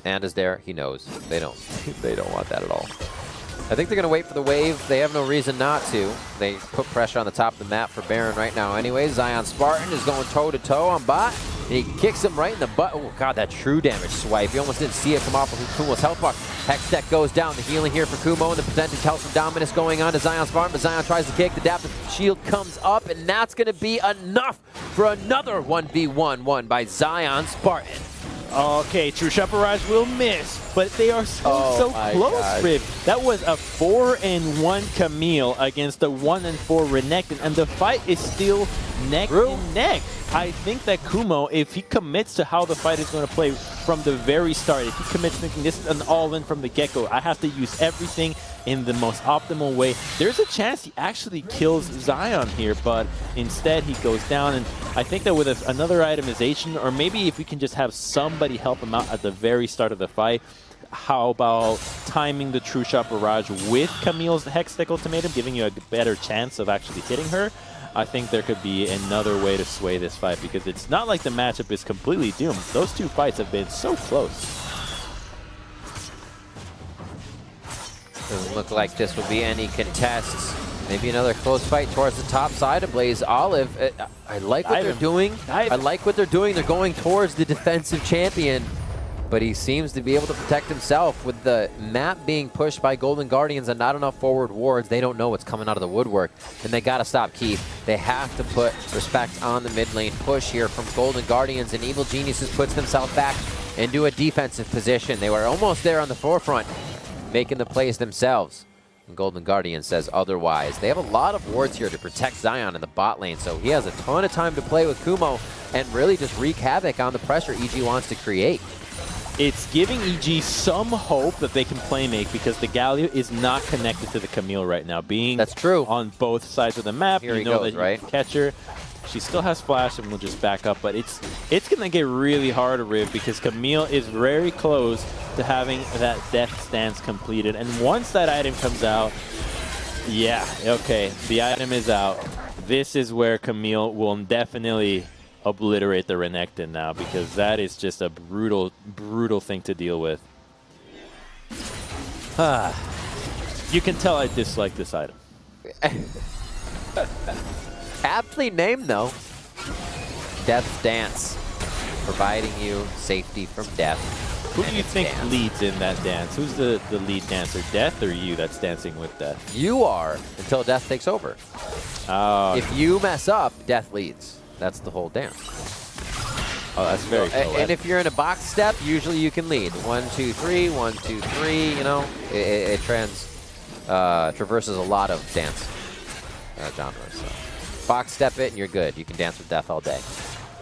And is there. He knows. They don't. They don't want that at all. I think they're going to wait for the wave. They have no reason not to. They put pressure on the top of the map for Baron right now anyways. Zion Spartan is going toe-to-toe on bot. And he kicks him right in the butt. Oh, God, that true damage swipe. You almost didn't see it come off of Kumo's health bar. Hex Tech goes down. The healing here for Kumo. And the percentage health from Dominus going on to Zion Spartan. But Zion tries to kick. The adaptive shield comes up. And that's going to be enough for another 1v1 won by Zion Spartan. Okay, True Shot Barrage will miss, but they are so close, Riv. That was a 4-1 Camille against a 1-4 Renekton, and the fight is still neck and neck. I think that Kumo, if he commits to how the fight is going to play from the very start, if he commits thinking this is an all-in from the get-go, I have to use everything in the most optimal way, there's a chance he actually kills Zion here, but instead he goes down, and I think that with another itemization, or maybe if we can just have somebody help him out at the very start of the fight, how about timing the True Shot Barrage with Camille's Hextech Ultimatum, giving you a better chance of actually hitting her? I think there could be another way to sway this fight, because it's not like the matchup is completely doomed. Those two fights have been so close. Doesn't look like this will be any contests. Maybe another close fight towards the top side of Blaze Olive. I like what they're doing. I like what they're doing. They're going towards the defensive champion, but he seems to be able to protect himself with the map being pushed by Golden Guardians and not enough forward wards. They don't know what's coming out of the woodwork, and they got to stop Keith. They have to put respect on the mid lane push here from Golden Guardians, and Evil Geniuses puts themselves back into a defensive position. They were almost there on the forefront, making the plays themselves. And Golden Guardian says otherwise. They have a lot of wards here to protect Zion in the bot lane, so he has a ton of time to play with Kumo and really just wreak havoc on the pressure EG wants to create. It's giving EG some hope that they can play make, because the Gallia is not connected to the Camille right now. Being That's true. On both sides of the map, Here you know that you can catch her. She still has flash, and we'll just back up, but it's going to get really hard to Riv, because Camille is very close to having that death stance completed. And once that item comes out, yeah, okay, the item is out. This is where Camille will definitely obliterate the Renekton now, because that is just a brutal, brutal thing to deal with. You can tell I dislike this item. Aptly named, though. Death's Dance, providing you safety from death. Who do you think leads in that dance? Who's the lead dancer, Death or you that's dancing with Death? You are, until Death takes over. If you mess up, Death leads. That's the whole dance. Oh, that's very cool. And if you're in a box step, usually you can lead. 1, 2, 3, 1, 2, 3, you know. It traverses a lot of dance genres. So. Box step it and you're good. You can dance with Death all day.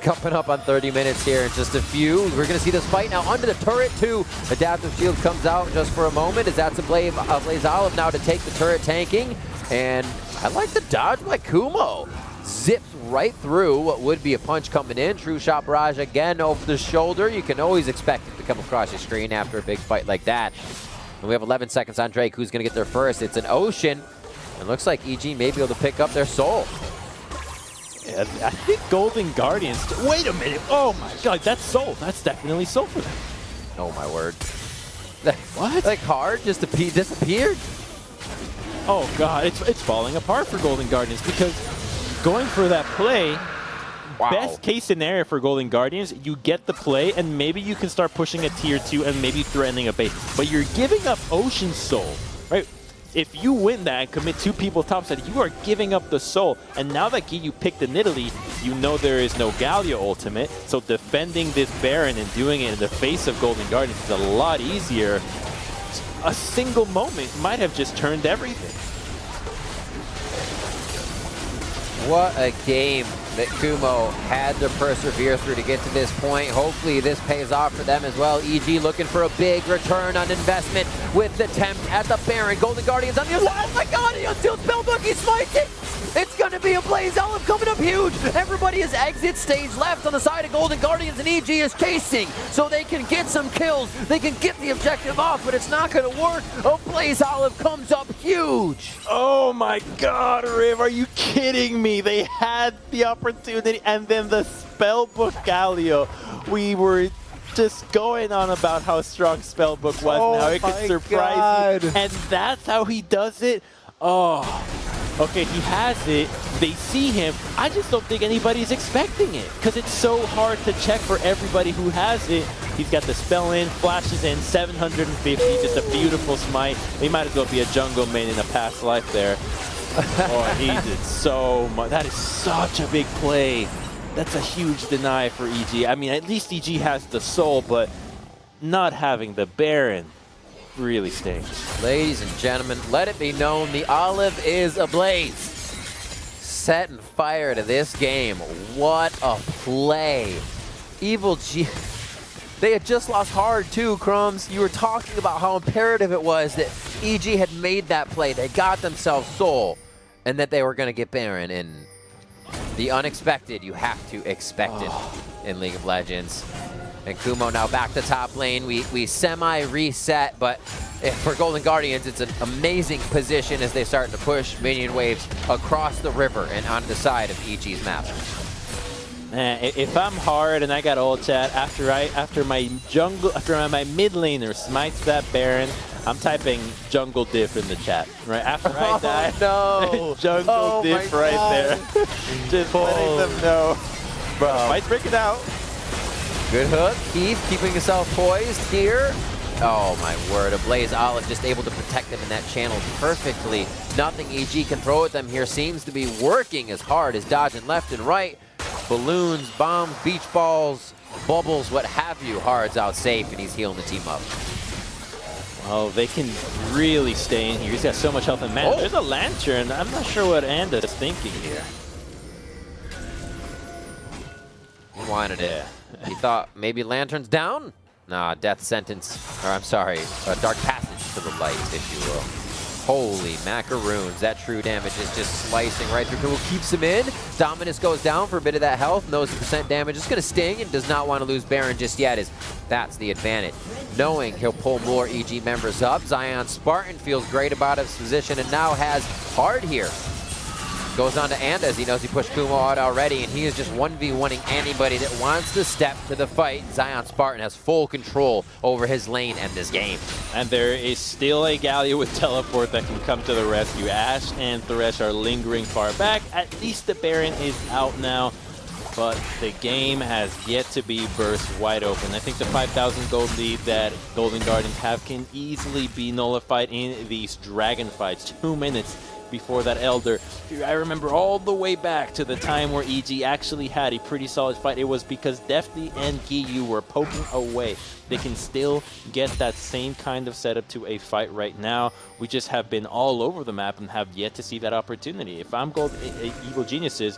Coming up on 30 minutes here in just a few. We're going to see this fight now under the turret too. Adaptive shield comes out just for a moment as that's a Blaze Olive now to take the turret tanking. And I like the dodge by Kumo. Zips right through what would be a punch coming in. True Shot Barrage again over the shoulder. You can always expect it to come across your screen after a big fight like that. And we have 11 seconds on Drake. Who's going to get there first? It's an Ocean. It looks like EG may be able to pick up their soul. Yeah, I think Golden Guardians... Wait a minute. Oh my god, that's soul. That's definitely soul for them. Oh my word. What? Like hard just disappeared? Oh god, it's falling apart for Golden Guardians, because going for that play, Wow. Best case scenario for Golden Guardians, you get the play, and maybe you can start pushing a tier 2 and maybe threatening a base. But you're giving up Ocean Soul, right? If you win that and commit 2 people topside, you are giving up the soul. And now that Giyu picked in Italy, you know there is no Galio ultimate. So defending this Baron and doing it in the face of Golden Guardians is a lot easier. A single moment might have just turned everything. What a game that Kumo had to persevere through to get to this point. Hopefully this pays off for them as well. EG looking for a big return on investment with the attempt at the Baron. Golden Guardians on the other side. Oh my god, he unsealed Spellbook, he smites it! It's gonna be a Blaze Olive coming up huge! Everybody is exit stage left on the side of Golden Guardians, and EG is chasing so they can get some kills. They can get the objective off, but it's not gonna work. A Blaze Olive comes up huge! Oh my god, Riv, are you kidding me? They had the opportunity, and then the Spellbook Galio. We were just going on about how strong Spellbook was. Oh now it could surprise you. God. And that's how he does it? Oh. Okay, he has it. They see him. I just don't think anybody's expecting it because it's so hard to check for everybody who has it. He's got the spell in, flashes in, 750, just a beautiful smite. He might as well be a jungle main in a past life there. Oh, he did so much. That is such a big play. That's a huge deny for EG. I mean, at least EG has the soul, but not having the Baron really stinks. Ladies and gentlemen, let it be known the Olive is ablaze. Setting fire to this game. What a play. Evil G. They had just lost hard too, Crumbs. You were talking about how imperative it was that EG had made that play. They got themselves soul, and that they were going to get Baron. And the unexpected, you have to expect it in League of Legends. And Kumo now back to top lane. We semi-reset, but for Golden Guardians, it's an amazing position as they start to push minion waves across the river and onto the side of EG's map. Man, if I'm hard and I got ult chat, after my mid laner smites that Baron, I'm typing jungle diff in the chat. Right after I die, no. jungle diff right there. Just letting them know. Bro, might break it out. Good hook. Keith keeping himself poised here. Oh my word, a Blaze Olive just able to protect them in that channel perfectly. Nothing EG can throw at them here seems to be working as hard as dodging left and right. Balloons, bombs, beach balls, bubbles, what have you. Hard's out safe and he's healing the team up. Oh, they can really stay in here. He's got so much health and mana. There's a Lantern. I'm not sure what Anda is thinking here. He wanted it. He thought maybe Lantern's down? Nah, death sentence. Or I'm sorry, dark passage to the light, if you will. Holy macaroons, that true damage is just slicing right through. Kumo keeps him in. Dominus goes down for a bit of that health. Knows the percent damage is going to sting and does not want to lose Baron just yet. That's the advantage. Knowing he'll pull more EG members up, Zion Spartan feels great about his position and now has Hard here. Goes on to Anda as he knows he pushed Kumo out already, and he is just 1v1ing anybody that wants to step to the fight. Zion Spartan has full control over his lane and this game. And there is still a Galio with teleport that can come to the rescue. Ash and Thresh are lingering far back. At least the Baron is out now, but the game has yet to be burst wide open. I think the 5,000 gold lead that Golden Guardians have can easily be nullified in these dragon fights. 2 minutes before that Elder. I remember all the way back to the time where EG actually had a pretty solid fight. It was because Defty and Giyu were poking away. They can still get that same kind of setup to a fight right now. We just have been all over the map and have yet to see that opportunity. If I'm Evil Geniuses,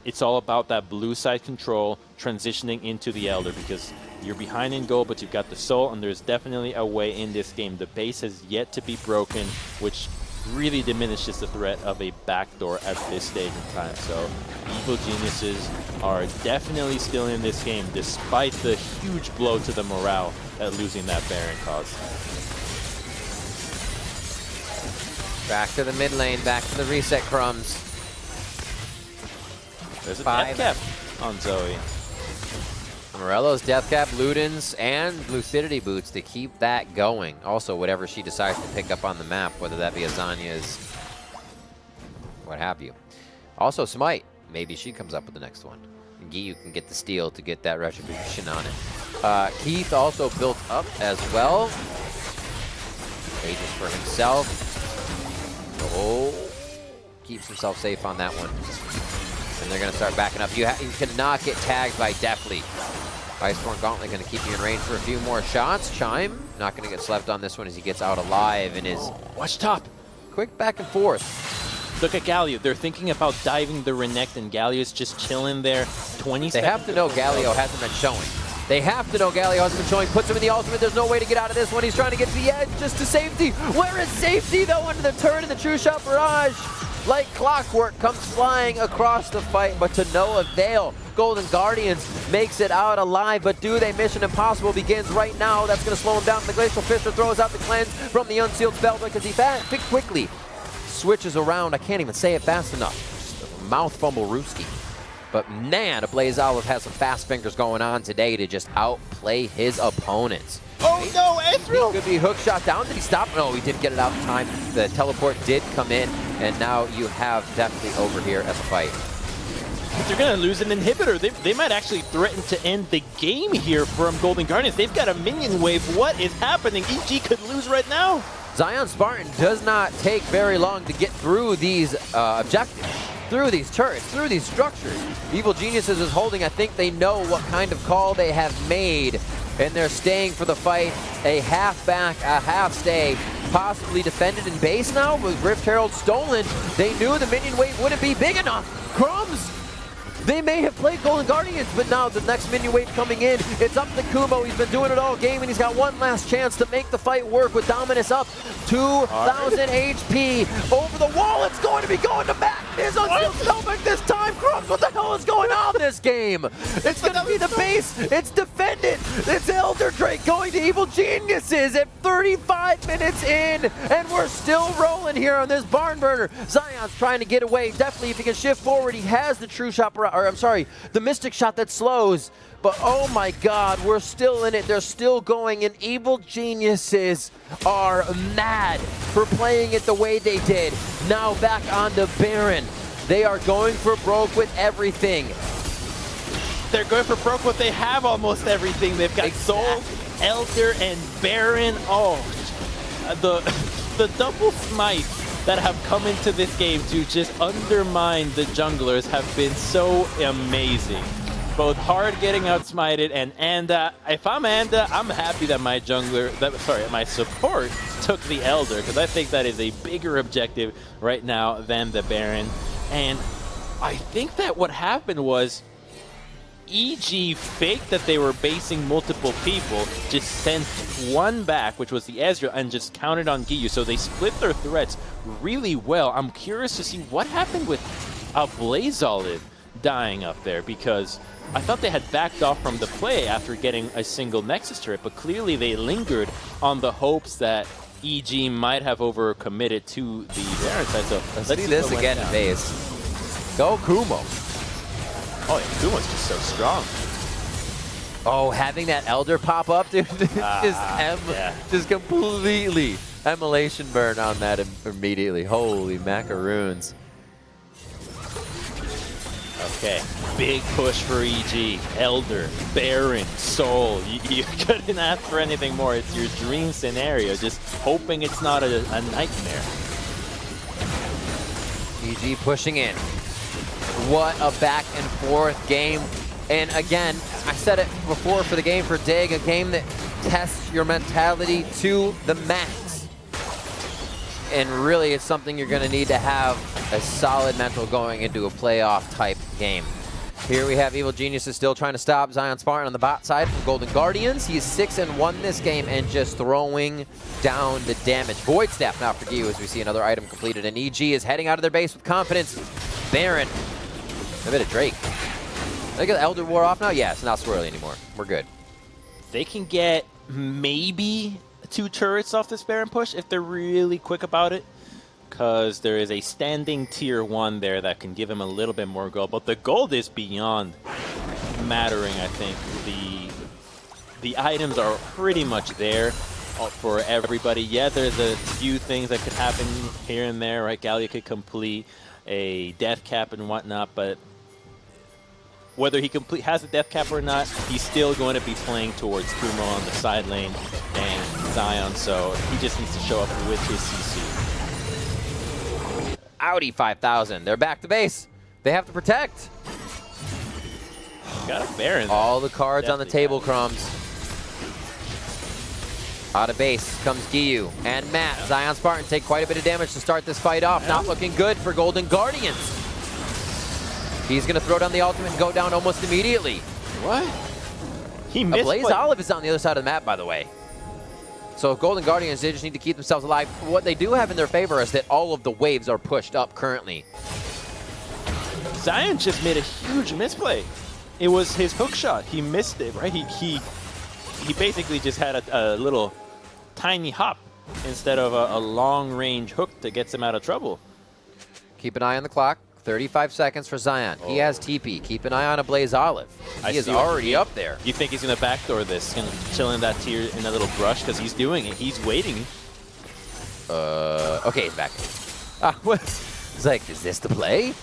it's all about that blue side control transitioning into the Elder, because you're behind in gold, but you've got the soul, and there's definitely a way in this game. The base has yet to be broken, which really diminishes the threat of a backdoor at this stage in time. So Evil Geniuses are definitely still in this game, despite the huge blow to the morale that losing that Baron caused. Back to the mid lane, back to the reset, Crumbs. There's a death cap on Zoe. Morello's death cap, Ludens, and Lucidity boots to keep that going. Also, whatever she decides to pick up on the map, whether that be Azania's, what have you. Also, Smite. Maybe she comes up with the next one. Giyu can get the steal to get that retribution on it. Keith also built up as well. Ages for himself. Oh, keeps himself safe on that one. And they're going to start backing up. You cannot get tagged by Deathly. Iceborne Gauntlet going to keep you in range for a few more shots. Chime, not going to get slept on this one as he gets out alive and is... Watch top. Quick back and forth. Look at Galio. They're thinking about diving the Renekton, and Galio's just chilling there. 20 seconds. They have to know Galio hasn't been showing. They have to know Galio hasn't been showing. Puts him in the ultimate. There's no way to get out of this one. He's trying to get to the edge just to safety. Where is safety, though, under the turn of the True Shot Barrage? Like clockwork, comes flying across the fight, but to no avail. Golden Guardians makes it out alive, but do they? Mission Impossible begins right now. That's going to slow him down. The Glacial Fisher throws out the cleanse from the Unsealed Spell because he quickly switches around. I can't even say it fast enough. Just a mouth fumble Rooski. But man, Blaze Olive has some fast fingers going on today to just outplay his opponents. Oh no, Ezreal! Could be hook shot down. Did he stop? No, he didn't get it out in time. The teleport did come in, and now you have Deathly over here as a fight. If they're going to lose an inhibitor, they might actually threaten to end the game here from Golden Guardians. They've got a minion wave. What is happening? EG could lose right now. Zion Spartan does not take very long to get through these objectives, through these turrets, through these structures. Evil Geniuses is holding. I think they know what kind of call they have made, and they're staying for the fight. A half back, a half stay, possibly defended in base now with Rift Herald stolen. They knew the minion wave wouldn't be big enough. Crumbs! They may have played Golden Guardians, but now the next minion wave coming in. It's up to Kumo. He's been doing it all game, and he's got one last chance to make the fight work with Dominus up. 2,000 HP over the wall. It's going to be going to Matt. His Unsealed Stomach this time. Crumbs, what the hell is going on in this game? It's going to be the base. It's defended. It's Elder Drake going to Evil Geniuses at 35 minutes in, and we're still rolling here on this barn burner. Zion's trying to get away. Definitely, if he can shift forward, he has the true shot, or I'm sorry, the Mystic Shot that slows. But oh my God, we're still in it. They're still going, and Evil Geniuses are mad for playing it the way they did. Now back on to Baron. They are going for broke with everything. They're going for broke, but they have almost everything. They've got Soul, Elder, and Baron. Oh, the double smite that have come into this game to just undermine the junglers have been so amazing. Both hard getting outsmited, and Anda, if I'm Anda, I'm happy that my my support took the Elder, because I think that is a bigger objective right now than the Baron. And I think that what happened was EG faked that they were basing multiple people, just sent one back, which was the Ezreal, and just counted on Giyu. So they split their threats really well. I'm curious to see what happened with Blaze Olive dying up there, because I thought they had backed off from the play after getting a single Nexus turret, but clearly they lingered on the hopes that EG might have overcommitted to the Baron side. So let's see this again in base. Go Kumo. Oh, yeah, Kumo's just so strong. Oh, having that Elder pop up, dude, just completely Immolation burn on that immediately. Holy macaroons. Okay, big push for EG. Elder, Baron, Soul. You couldn't ask for anything more. It's your dream scenario, just hoping it's not a nightmare. EG pushing in. What a back and forth game. And again, I said it before for the game for Dig, a game that tests your mentality to the max. And really, it's something you're going to need to have a solid mental going into a playoff type game. Here we have Evil Geniuses still trying to stop Zion Spartan on the bot side from Golden Guardians. He's 6-1 this game and just throwing down the damage. Void Staff now for Giyu as we see another item completed. And EG is heading out of their base with confidence. Baron. A bit of Drake. They get the Elder War off now? Yeah, it's not swirly anymore. We're good. They can get maybe 2 turrets off this Baron push if they're really quick about it, because there is a standing tier 1 there that can give him a little bit more gold. But the gold is beyond mattering, I think. The items are pretty much there for everybody. Yeah, there's a few things that could happen here and there, right? Gallia could complete a death cap and whatnot, but whether he has a death cap or not, he's still going to be playing towards Kumo on the side lane and Zion, so he just needs to show up with his CC. Audi 5000. They're back to base. They have to protect. Got a Baron. All the cards on the table, Crumbs. Out of base comes Giyu and Matt. Zion Spartan take quite a bit of damage to start this fight off. Not looking good for Golden Guardians. He's going to throw down the ultimate and go down almost immediately. What? He missed. Blaze Olive is on the other side of the map, by the way. So Golden Guardians, they just need to keep themselves alive. What they do have in their favor is that all of the waves are pushed up currently. Zion just made a huge misplay. It was his hook shot. He missed it, right? He basically just had a little tiny hop instead of a long-range hook that gets him out of trouble. Keep an eye on the clock. 35 seconds for Zion. He has TP. Keep an eye on a Blaze Olive. He is already up there. You think he's going to backdoor this and chill in that tier in a little brush? Because he's doing it. He's waiting. Okay, he's back. It's like, is this the play?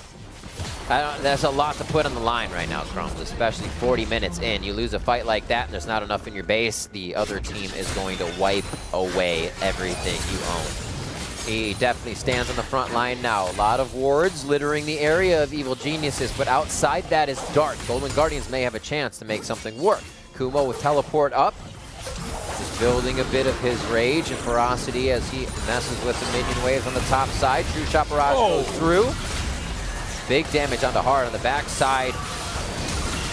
There's a lot to put on the line right now, Crumbs, especially 40 minutes in. You lose a fight like that and there's not enough in your base, the other team is going to wipe away everything you own. He definitely stands on the front line now. A lot of wards littering the area of Evil Geniuses, but outside that is dark. Golden Guardians may have a chance to make something work. Kumo with teleport up, just building a bit of his rage and ferocity as he messes with the minion waves on the top side. True Shot Barrage goes through. Big damage on the heart on the back side.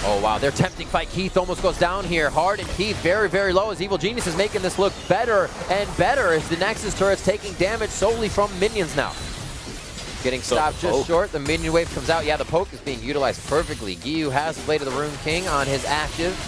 Oh, wow, they're tempting fight. Keith almost goes down here. Hard and Keith very, very low as Evil Genius is making this look better and better as the Nexus turret's taking damage solely from minions now. Getting stopped just short. The minion wave comes out. Yeah, the poke is being utilized perfectly. Giyu has the Blade of the Rune King on his active.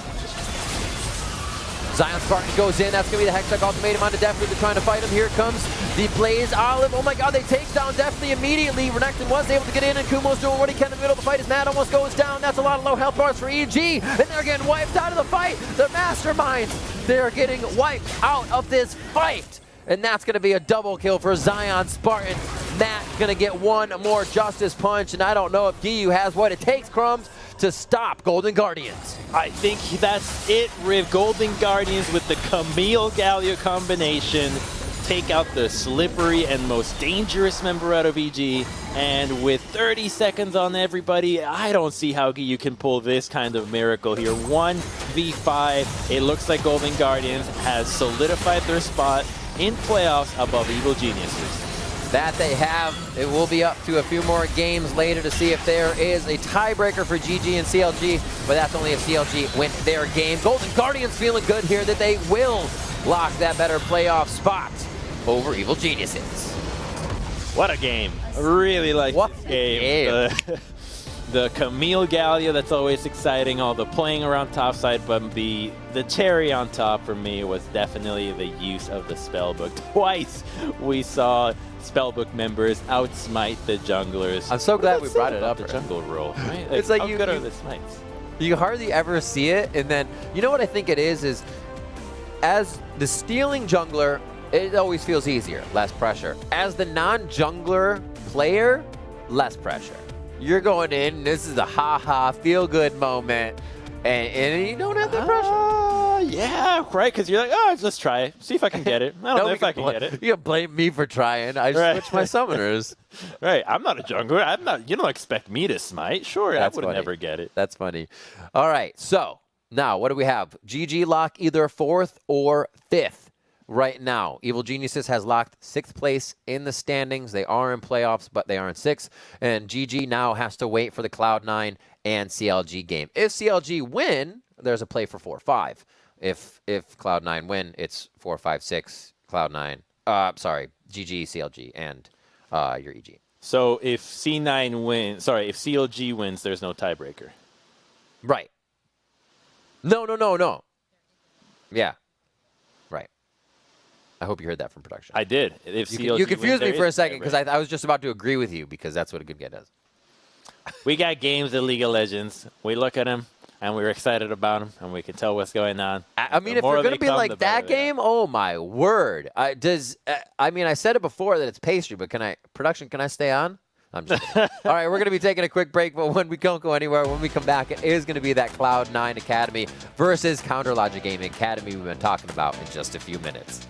Zion Spartan goes in. That's going to be the Hextech ultimatum onto Deathly. They're trying to fight him. Here comes the Blaze Olive. Oh my god, they take down Deathly immediately. Renekton was able to get in, and Kumo's doing what he can in the middle of the fight as Matt almost goes down. That's a lot of low health bars for EG, and they're getting wiped out of the fight. The masterminds, they're getting wiped out of this fight. And that's going to be a double kill for Zion Spartan. Matt going to get one more Justice Punch, and I don't know if Giyu has what it takes, Crumbs, to stop Golden Guardians. I think that's it, Riv. Golden Guardians with the Camille Galio combination take out the slippery and most dangerous member out of EG. And with 30 seconds on everybody, I don't see how you can pull this kind of miracle here. 1v5. It looks like Golden Guardians has solidified their spot in playoffs above Evil Geniuses. That they have. It will be up to a few more games later to see if there is a tiebreaker for GG and CLG, but that's only if CLG win their game. Golden Guardians feeling good here that they will lock that better playoff spot over Evil Geniuses. What a game. I really like this game. The Camille Gallia, that's always exciting, all the playing around topside, but the cherry on top for me was definitely the use of the spellbook. Twice we saw spellbook members outsmite the junglers. I'm so glad we brought it up. The jungle role, right? It's like how good are the smites? You hardly ever see it, and then, you know what I think it is as the stealing jungler, it always feels easier, less pressure. As the non-jungler player, less pressure. You're going in, this is a ha-ha, feel-good moment, and you don't have the pressure. Yeah, right, because you're like, oh, let's try it. See if I can get it. I don't know if I can get it. You can blame me for trying. I switched my summoners. Right, I'm not a jungler. I'm not. You don't expect me to smite. Sure, I would never get it. That's funny. All right, so now what do we have? GG lock either 4th or 5th. Right now, Evil Geniuses has locked 6th place in the standings. They are in playoffs, but they are in 6th. And GG now has to wait for the Cloud9 and CLG game. If CLG win, there's a play for 4-5. If Cloud9 win, it's 4-5-6, Cloud9. Sorry, GG, CLG, and your EG. So if C9 wins, sorry, if CLG wins, there's no tiebreaker. Right. No. Yeah. Right. I hope you heard that from production. I did. If CLG you confused wins, me for a second because I was just about to agree with you because that's what a good guy does. We got games of League of Legends. We look at them, and we're excited about them, and we can tell what's going on. I mean, if you're going to be like that game, oh my word. I mean, I said it before that it's pastry, but can I stay on? I'm just kidding. All right, we're going to be taking a quick break, but when we don't go anywhere, when we come back, it is going to be that Cloud9 Academy versus Counter Logic Gaming Academy we've been talking about in just a few minutes.